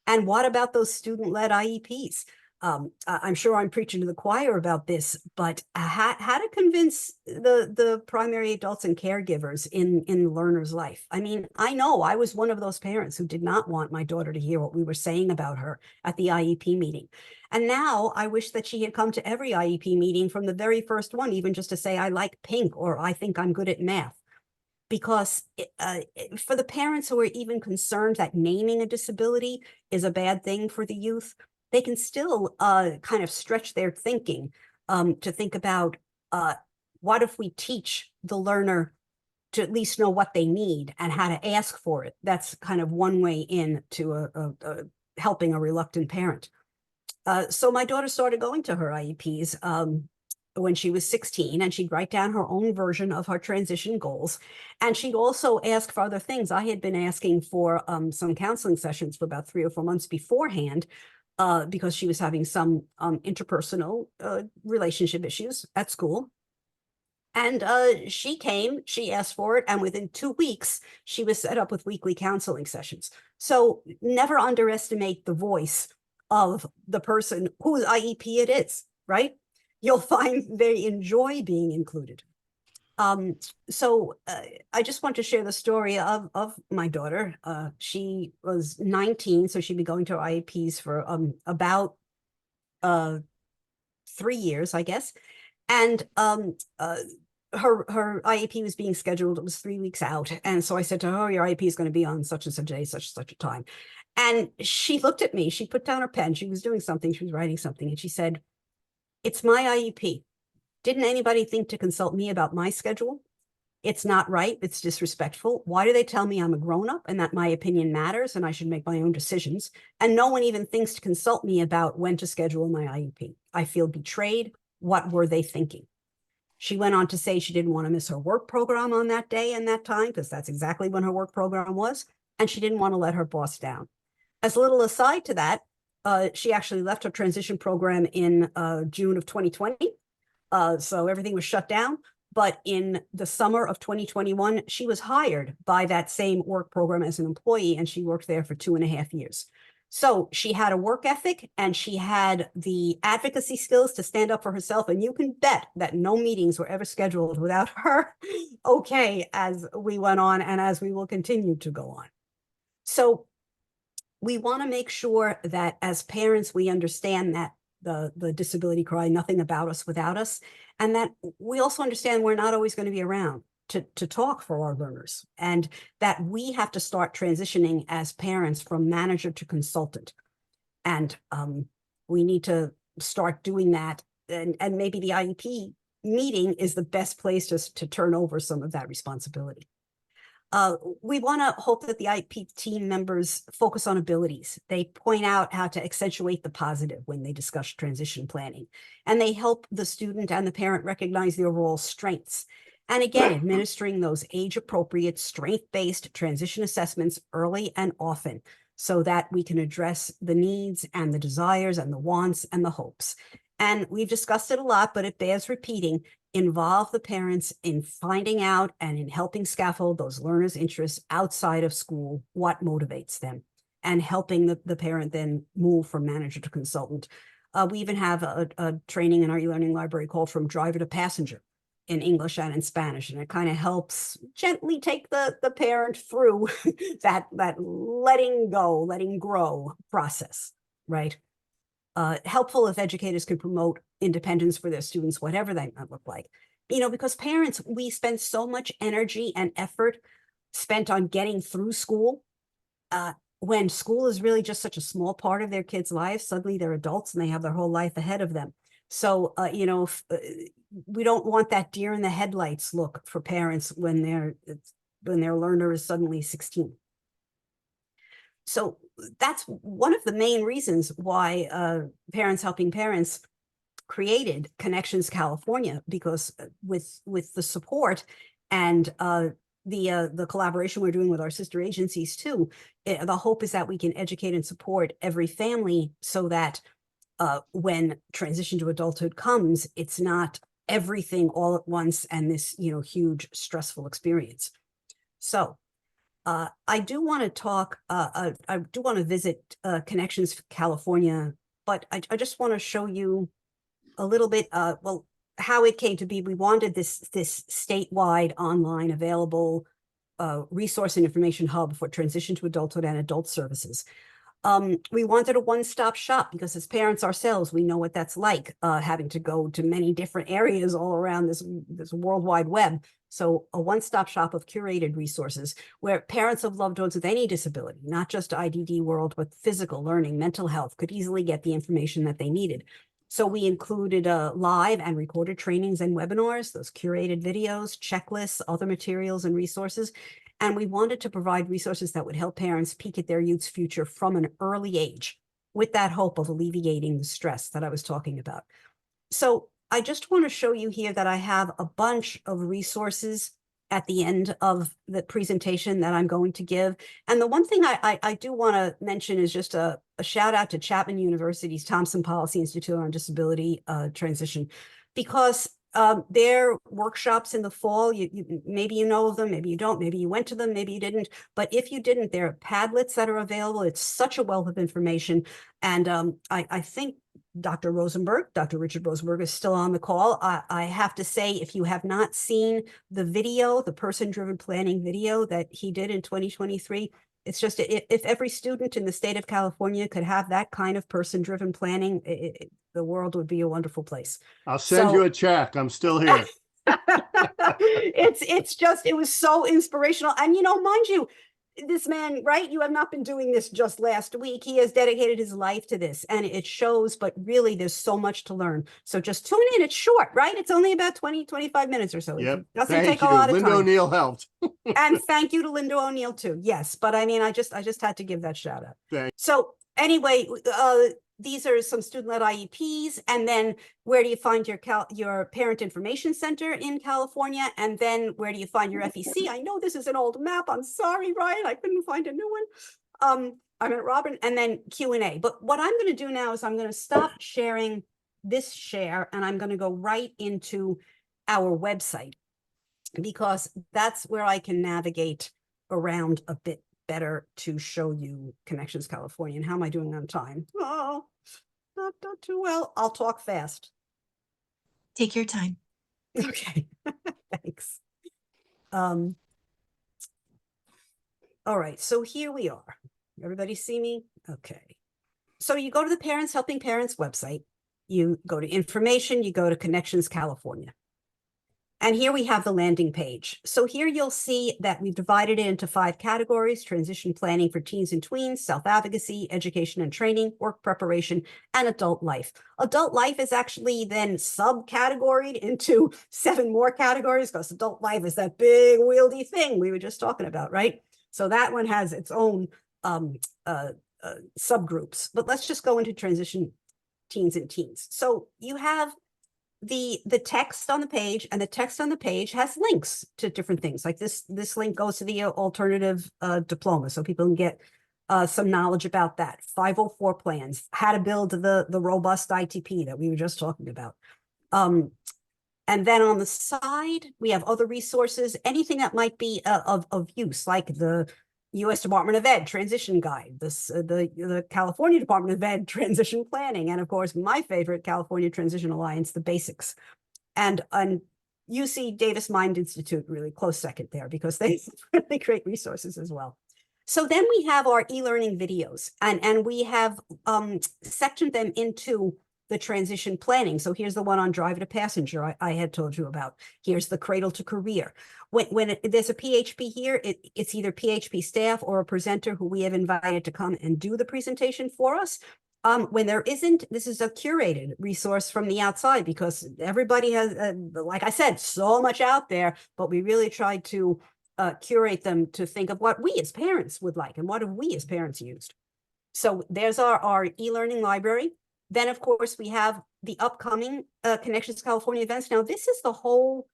And what about those student-led IEPs? I'm sure I'm preaching to the choir about this, but how to convince the primary adults and caregivers in the learner's life. I mean, I know I was one of those parents who did not want my daughter to hear what we were saying about her at the IEP meeting. And now I wish that she had come to every IEP meeting from the very first one, even just to say, I like pink, or I think I'm good at math. Because for the parents who are even concerned that naming a disability is a bad thing for the youth, they can still kind of stretch their thinking to think about what if we teach the learner to at least know what they need and how to ask for it. That's kind of one way in to helping a reluctant parent. So my daughter started going to her IEPs when she was 16, and she'd write down her own version of her transition goals. And she'd also ask for other things. I had been asking for some counseling sessions for about 3 or 4 months beforehand, because she was having some interpersonal relationship issues at school. And she came, she asked for it, and within 2 weeks, she was set up with weekly counseling sessions. So never underestimate the voice of the person whose IEP it is, right? You'll find they enjoy being included. So I just want to share the story of my daughter. She was 19, so she'd be going to IEPs for about 3 years, I guess. And her IEP was being scheduled. It was 3 weeks out. And so I said to her, oh, your IEP is going to be on such and such a day, such and such a time. And she looked at me, she put down her pen, she was doing something, she was writing something, and she said, it's my IEP. Didn't anybody think to consult me about my schedule? It's not right. It's disrespectful. Why do they tell me I'm a grown-up and that my opinion matters and I should make my own decisions? And no one even thinks to consult me about when to schedule my IEP. I feel betrayed. What were they thinking? She went on to say she didn't want to miss her work program on that day and that time, because that's exactly when her work program was. And she didn't want to let her boss down. As a little aside to that, she actually left her transition program in June of 2020. So everything was shut down. But in the summer of 2021, she was hired by that same work program as an employee, and she worked there for 2.5 years. So she had a work ethic and she had the advocacy skills to stand up for herself. And you can bet that no meetings were ever scheduled without her okay as we went on and as we will continue to go on. So we want to make sure that as parents, we understand that the disability cry, nothing about us without us, and that we also understand we're not always going to be around to talk for our learners, and that we have to start transitioning as parents from manager to consultant. And we need to start doing that. And maybe the IEP meeting is the best place to turn over some of that responsibility. We want to hope that the IEP team members focus on abilities. They point out how to accentuate the positive when they discuss transition planning, and they help the student and the parent recognize the overall strengths. And again, administering those age-appropriate, strength-based transition assessments early and often, so that we can address the needs and the desires and the wants and the hopes. And we've discussed it a lot, but it bears repeating. Involve the parents in finding out and in helping scaffold those learners' interests outside of school, what motivates them, and helping the parent then move from manager to consultant. We even have a training in our e-learning library called From Driver to Passenger in English and in Spanish, and it kind of helps gently take the parent through that letting go, letting grow process, right? Helpful if educators can promote independence for their students, whatever that might look like. Because parents, we spend so much energy and effort spent on getting through school. When school is really just such a small part of their kids' lives, suddenly they're adults and they have their whole life ahead of them. So, we don't want that deer in the headlights look for parents when their learner is suddenly 16. So that's one of the main reasons why Parents Helping Parents created Connections California, because with the support and the collaboration we're doing with our sister agencies too, the hope is that we can educate and support every family so that when transition to adulthood comes, it's not everything all at once and this, huge stressful experience. So I do want to talk, I do want to visit Connections California, but I just want to show you a little bit, how it came to be. We wanted this statewide online available resource and information hub for transition to adulthood and adult services. We wanted a one-stop shop because as parents ourselves, we know what that's like, having to go to many different areas all around this World Wide Web. So a one-stop shop of curated resources where parents of loved ones with any disability, not just IDD world, but physical, learning, mental health, could easily get the information that they needed. So we included live and recorded trainings and webinars, those curated videos, checklists, other materials and resources. And we wanted to provide resources that would help parents peek at their youth's future from an early age, with that hope of alleviating the stress that I was talking about. So I just want to show you here that I have a bunch of resources at the end of the presentation that I'm going to give. And the one thing I do want to mention is just a shout out to Chapman University's Thompson Policy Institute on Disability Transition, because their workshops in the fall, maybe you know of them, maybe you don't, maybe you went to them, maybe you didn't. But if you didn't, there are Padlets that are available. It's such a wealth of information. And I think Dr. Richard Rosenberg is still on the call. I have to say, if you have not seen the video, the person-driven planning video that he did in 2023, it's just, if every student in the state of California could have that kind of person-driven planning, the world would be a wonderful place. I'll send you a check. I'm still here. It was so inspirational. And, mind you, this man, right? You have not been doing this just last week. He has dedicated his life to this, and it shows, but really there's so much to learn. So just tune in. It's short, right? It's only about 20-25 minutes or so. Yep. It doesn't Thank take you. a lot of Linda time. O'Neill helped. And thank you to Linda O'Neill too. Yes. But I mean, I just had to give that shout out. Thanks. So anyway, these are some student-led IEPs, and then where do you find your Parent Information Center in California, and then where do you find your FEC? I know this is an old map. I'm sorry, Ryan, I couldn't find a new one. I'm at Robin, and then Q&A. But what I'm going to do now is I'm going to stop sharing this share, and I'm going to go right into our website, because that's where I can navigate around a bit better to show you Connections California. And how am I doing on time? Oh, not too well. I'll talk fast. Take your time. Okay, thanks. All right, so here we are. Everybody see me? Okay. So you go to the Parents Helping Parents website, you go to information, you go to Connections California. And here we have the landing page. So here you'll see that we've divided it into 5 categories: transition planning for teens and tweens, self-advocacy, education and training, work preparation, and adult life. Adult life is actually then subcategoried into 7 more categories, because adult life is that big wieldy thing we were just talking about, right? So that one has its own subgroups. But let's just go into transition teens and teens. So you have the text on the page, and the text on the page has links to different things. Like this link goes to the alternative diploma, so people can get some knowledge about that. 504 plans, how to build the robust ITP that we were just talking about. And then on the side, we have other resources, anything that might be of use, like the U.S. Department of Ed Transition Guide, the California Department of Ed Transition Planning, and of course, my favorite, California Transition Alliance, the basics. And UC Davis Mind Institute, really close second there, because they really great resources as well. So then we have our e-learning videos, and we have sectioned them into the transition planning. So here's the one on driver to passenger I had told you about. Here's the cradle to career. When there's a PHP here, it's either PHP staff or a presenter who we have invited to come and do the presentation for us. When there isn't, this is a curated resource from the outside because everybody has, like I said, so much out there, but we really tried to curate them to think of what we as parents would like and what have we as parents used. So there's our e-learning library. Then, of course, we have the upcoming Connections California events. Now, this is the whole,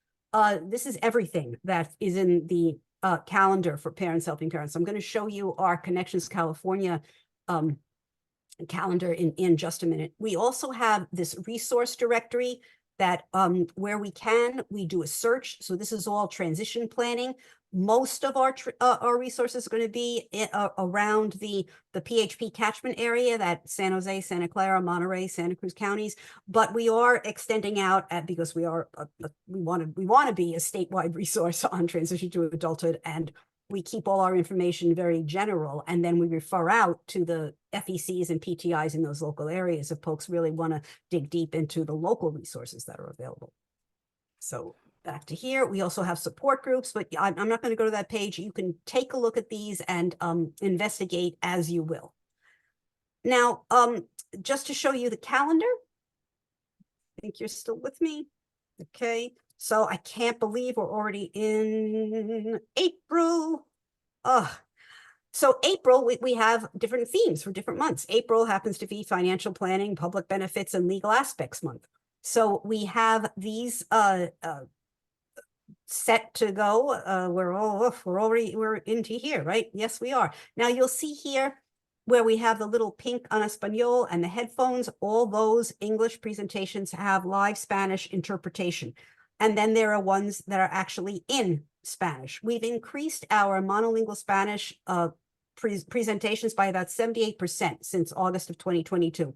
this is everything that is in the calendar for Parents Helping Parents. I'm going to show you our Connections California calendar in just a minute. We also have this resource directory that where we do a search. So this is all transition planning. Most of our resources are going to be around the PHP catchment area, that San Jose, Santa Clara, Monterey, Santa Cruz counties. But we are extending out because we are we want to be a statewide resource on transition to adulthood, and we keep all our information very general, and then we refer out to the FECs and PTIs in those local areas if folks really want to dig deep into the local resources that are available. So back to here, we also have support groups, but I'm not going to go to that page. You can take a look at these and investigate as you will. Now, just to show you the calendar, I think you're still with me. Okay. So I can't believe we're already in April. So April, we have different themes for different months. April happens to be financial planning, public benefits, and legal aspects month. So we have these set to go. We're into here, right? Yes, we are. Now you'll see here where we have the little pink en español and the headphones. All those English presentations have live Spanish interpretation. And then there are ones that are actually in Spanish. We've increased our monolingual Spanish presentations by about 78% since August of 2022.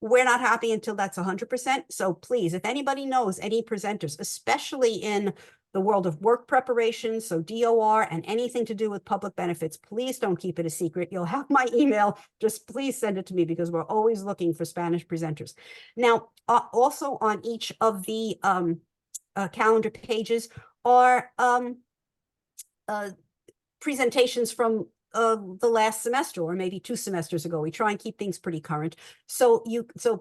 We're not happy until that's 100%. So please, if anybody knows any presenters, especially in the world of work preparation, so DOR and anything to do with public benefits, please don't keep it a secret. You'll have my email. Just please send it to me because we're always looking for Spanish presenters. Now, also on each of the calendar pages are presentations from the last semester or maybe 2 semesters ago. We try and keep things pretty current. So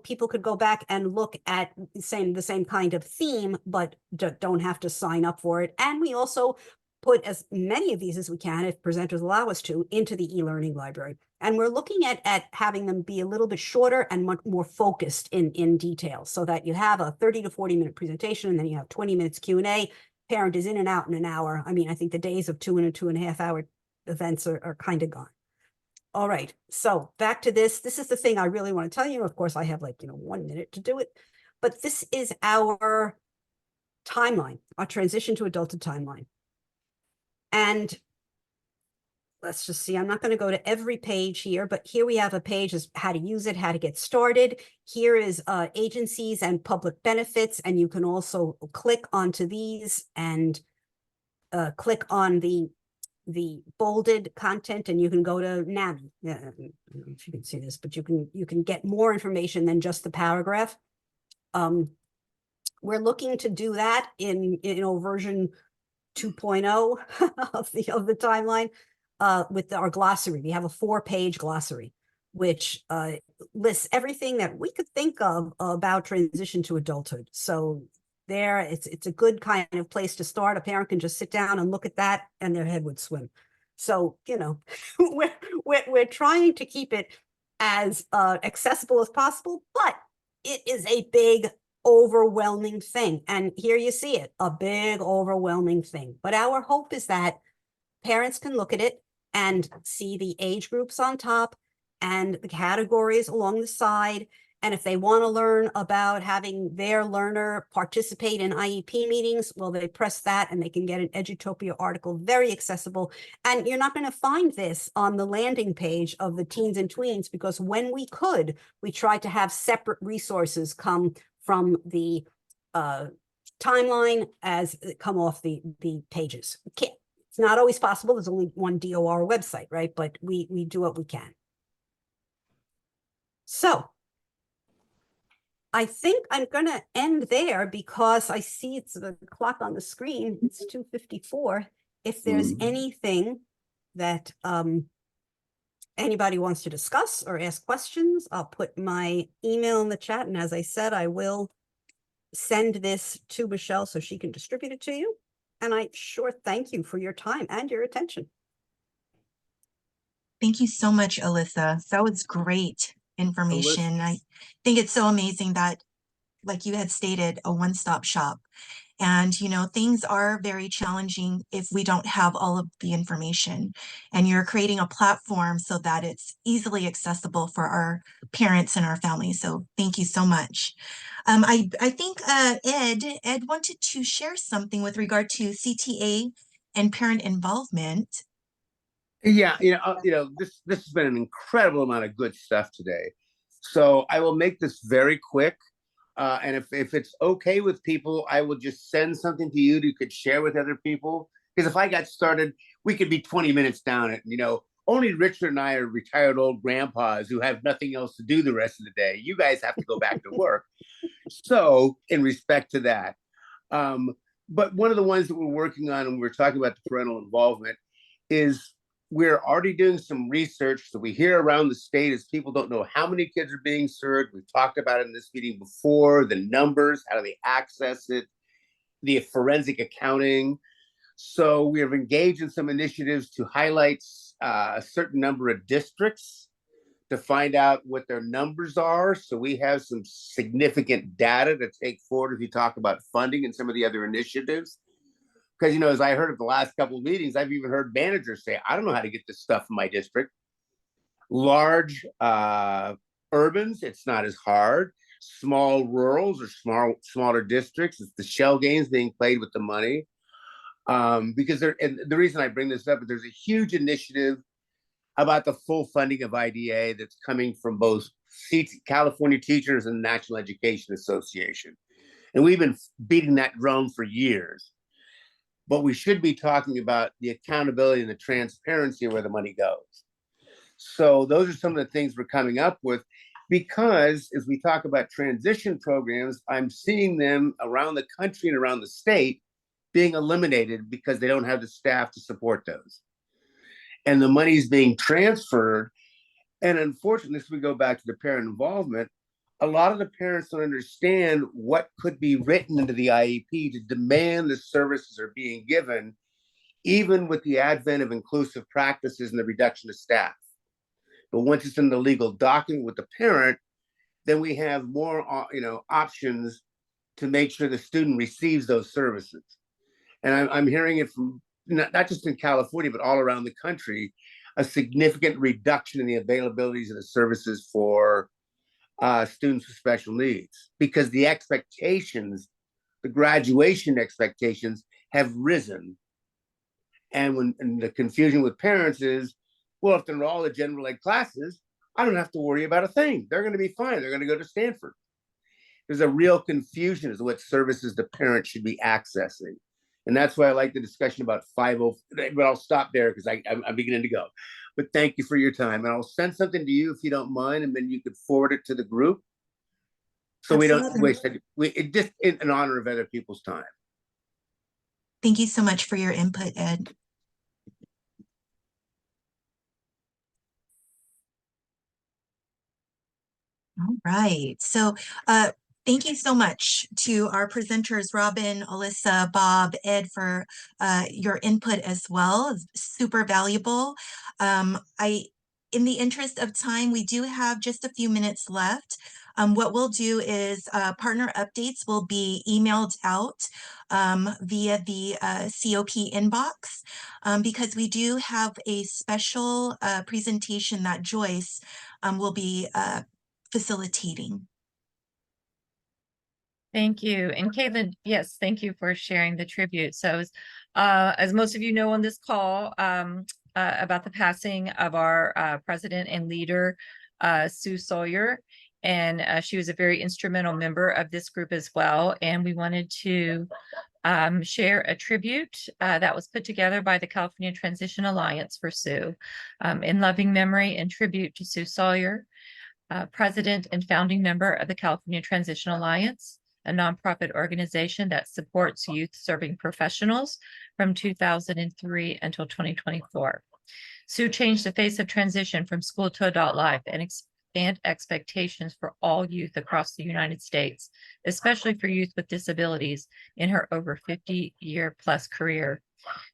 people could go back and look at the same kind of theme, but don't have to sign up for it. And we also put as many of these as we can, if presenters allow us to, into the e-learning library. And we're looking at having them be a little bit shorter and much more focused in detail, so that you have a 30 to 40 minute presentation and then you have 20 minutes Q&A. Parent is in and out in an hour. I mean, I think the days of 2 and 2.5 hour events are kind of gone. All right, so back to this. This is the thing I really want to tell you. Of course, I have 1 minute to do it, but this is our timeline, our transition to adulthood timeline. And let's just see, I'm not going to go to every page here, but here we have a page is how to use it, how to get started. Here is agencies and public benefits, and you can also click onto these and click on the bolded content, and you can go to NAMI. I don't know if you can see this, but you can get more information than just the paragraph. We're looking to do that in version 2.0 of the timeline with our glossary. We have a 4-page glossary which lists everything that we could think of about transition to adulthood. So there, it's a good kind of place to start. A parent can just sit down and look at that and their head would swim. So, we're trying to keep it as accessible as possible, but it is a big, overwhelming thing. And here you see it, a big, overwhelming thing. But our hope is that parents can look at it and see the age groups on top and the categories along the side. And if they want to learn about having their learner participate in IEP meetings, well, they press that and they can get an Edutopia article, very accessible. And you're not going to find this on the landing page of the Teens and Tweens, because when we could, we tried to have separate resources come from the timeline as come off the pages. It's not always possible. There's only one DOR website, right? But we do what we can. So I think I'm going to end there because I see it's the clock on the screen. It's 2:54. If there's anything that anybody wants to discuss or ask questions, I'll put my email in the chat. And as I said, I will send this to Michelle so she can distribute it to you. And I sure thank you for your time and your attention. Thank you so much, Alyssa. That was great information. I think it's so amazing that, like you had stated, a one-stop shop. And, you know, things are very challenging if we don't have all of the information. And you're creating a platform so that it's easily accessible for our parents and our families. So thank you so much. I think Ed wanted to share something with regard to CTA and parent involvement. Yeah, this has been an incredible amount of good stuff today. So I will make this very quick. And if it's okay with people, I will just send something to you that you could share with other people. Because if I got started, we could be 20 minutes down it. Only Richard and I are retired old grandpas who have nothing else to do the rest of the day. You guys have to go back to work. So in respect to that, but one of the ones that we're working on, and we're talking about the parental involvement, is we're already doing some research that we hear around the state as people don't know how many kids are being served. We've talked about it in this meeting before, the numbers, how do they access it, the forensic accounting. So we have engaged in some initiatives to highlight a certain number of districts to find out what their numbers are. So we have some significant data to take forward as we talk about funding and some of the other initiatives. Because, as I heard at the last couple of meetings, I've even heard managers say, I don't know how to get this stuff in my district. Large urbans, it's not as hard. Small rurals or smaller districts, it's the shell games being played with the money. Because and the reason I bring this up is there's a huge initiative about the full funding of IDA that's coming from both California Teachers and the National Education Association. And we've been beating that drum for years. But we should be talking about the accountability and the transparency of where the money goes. So those are some of the things we're coming up with, because as we talk about transition programs, I'm seeing them around the country and around the state being eliminated because they don't have the staff to support those. And the money is being transferred. And unfortunately, as we go back to the parent involvement, a lot of the parents don't understand what could be written into the IEP to demand the services are being given, even with the advent of inclusive practices and the reduction of staff. But once it's in the legal document with the parent, then we have more options to make sure the student receives those services. And I'm hearing it from not just in California, but all around the country, a significant reduction in the availabilities of the services for students with special needs, because the expectations, the graduation expectations have risen. And the confusion with parents is, well, if they're all the general ed classes, I don't have to worry about a thing. They're going to be fine. They're going to go to Stanford. There's a real confusion as to what services the parent should be accessing. And that's why I like the discussion about 504, but I'll stop there because I'm beginning to go. But thank you for your time. And I'll send something to you if you don't mind, and then you could forward it to the group. So we don't waste it, just in honor of other people's time. Thank you so much for your input, Ed. All right. So thank you so much to our presenters, Robin, Alyssa, Bob, Ed, for your input as well. Super valuable. In the interest of time, we do have just a few minutes left. What we'll do is partner updates will be emailed out via the COP inbox, because we do have a special presentation that Joyce will be facilitating. Thank you. And Caitlin, yes, thank you for sharing the tribute. So as most of you know on this call, about the passing of our president and leader, Sue Sawyer. And she was a very instrumental member of this group as well. And we wanted to share a tribute that was put together by the California Transition Alliance for Sue, in loving memory and tribute to Sue Sawyer, president and founding member of the California Transition Alliance, a nonprofit organization that supports youth serving professionals from 2003 until 2024. Sue changed the face of transition from school to adult life and expand expectations for all youth across the United States, especially for youth with disabilities in her over 50-year-plus career.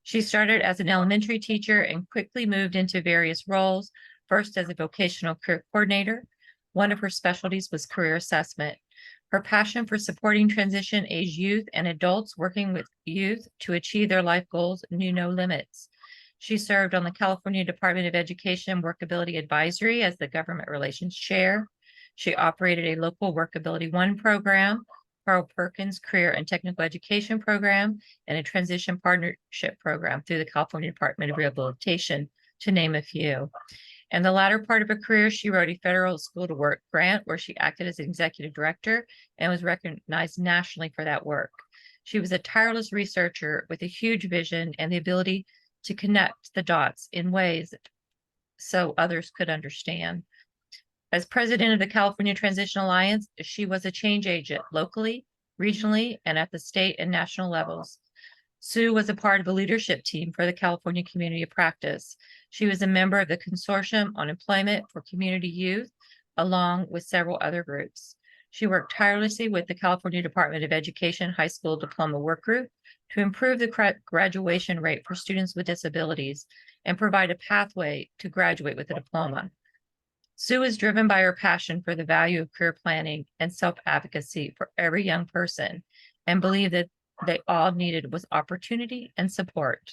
She started as an elementary teacher and quickly moved into various roles, first as a vocational career coordinator. One of her specialties was career assessment. Her passion for supporting transition-age youth and adults working with youth to achieve their life goals knew no limits. She served on the California Department of Education Workability Advisory as the Government Relations Chair. She operated a local Workability One program, Carl Perkins Career and Technical Education Program, and a Transition Partnership Program through the California Department of Rehabilitation, to name a few. In the latter part of her career, she wrote a federal school to work grant where she acted as an executive director and was recognized nationally for that work. She was a tireless researcher with a huge vision and the ability to connect the dots in ways so others could understand. As president of the California Transition Alliance, she was a change agent locally, regionally, and at the state and national levels. Sue was a part of a leadership team for the California Community of Practice. She was a member of the Consortium on Employment for Community Youth, along with several other groups. She worked tirelessly with the California Department of Education High School Diploma Work Group to improve the graduation rate for students with disabilities and provide a pathway to graduate with a diploma. Sue is driven by her passion for the value of career planning and self-advocacy for every young person and believed that they all needed was opportunity and support.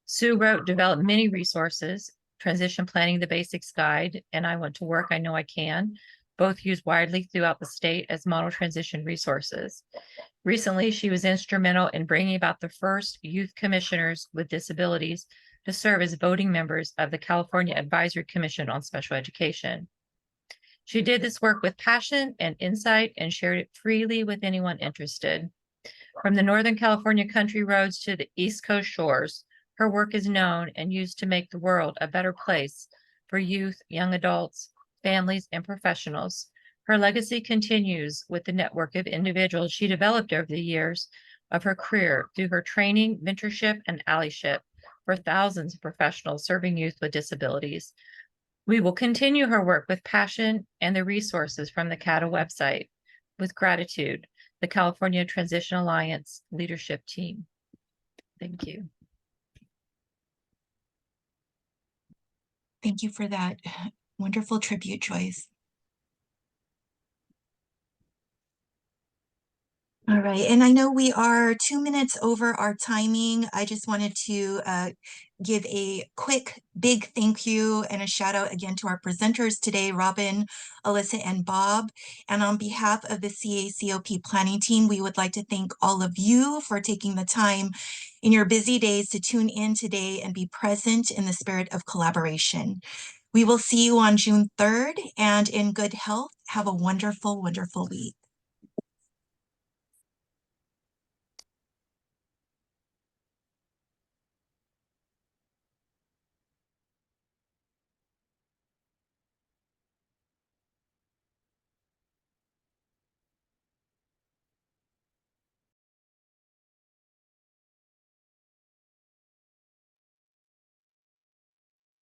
Sue developed many resources, Transition Planning, the Basics Guide, and I Want to Work, I Know I Can, both used widely throughout the state as model transition resources. Recently, she was instrumental in bringing about the first youth commissioners with disabilities to serve as voting members of the California Advisory Commission on Special Education. She did this work with passion and insight and shared it freely with anyone interested. From the Northern California country roads to the East Coast shores, her work is known and used to make the world a better place for youth, young adults, families, and professionals. Her legacy continues with the network of individuals she developed over the years of her career through her training, mentorship, and allyship for thousands of professionals serving youth with disabilities. We will continue her work with passion and the resources from the CATA website. With gratitude, the California Transition Alliance leadership team. Thank you. Thank you for that wonderful tribute, Joyce. All right, and I know we are 2 minutes over our timing. I just wanted to give a quick big thank you and a shout out again to our presenters today, Robin, Alyssa, and Bob. And on behalf of the CACOP planning team, we would like to thank all of you for taking the time in your busy days to tune in today and be present in the spirit of collaboration. We will see you on June 3rd, and in good health. Have a wonderful, wonderful week.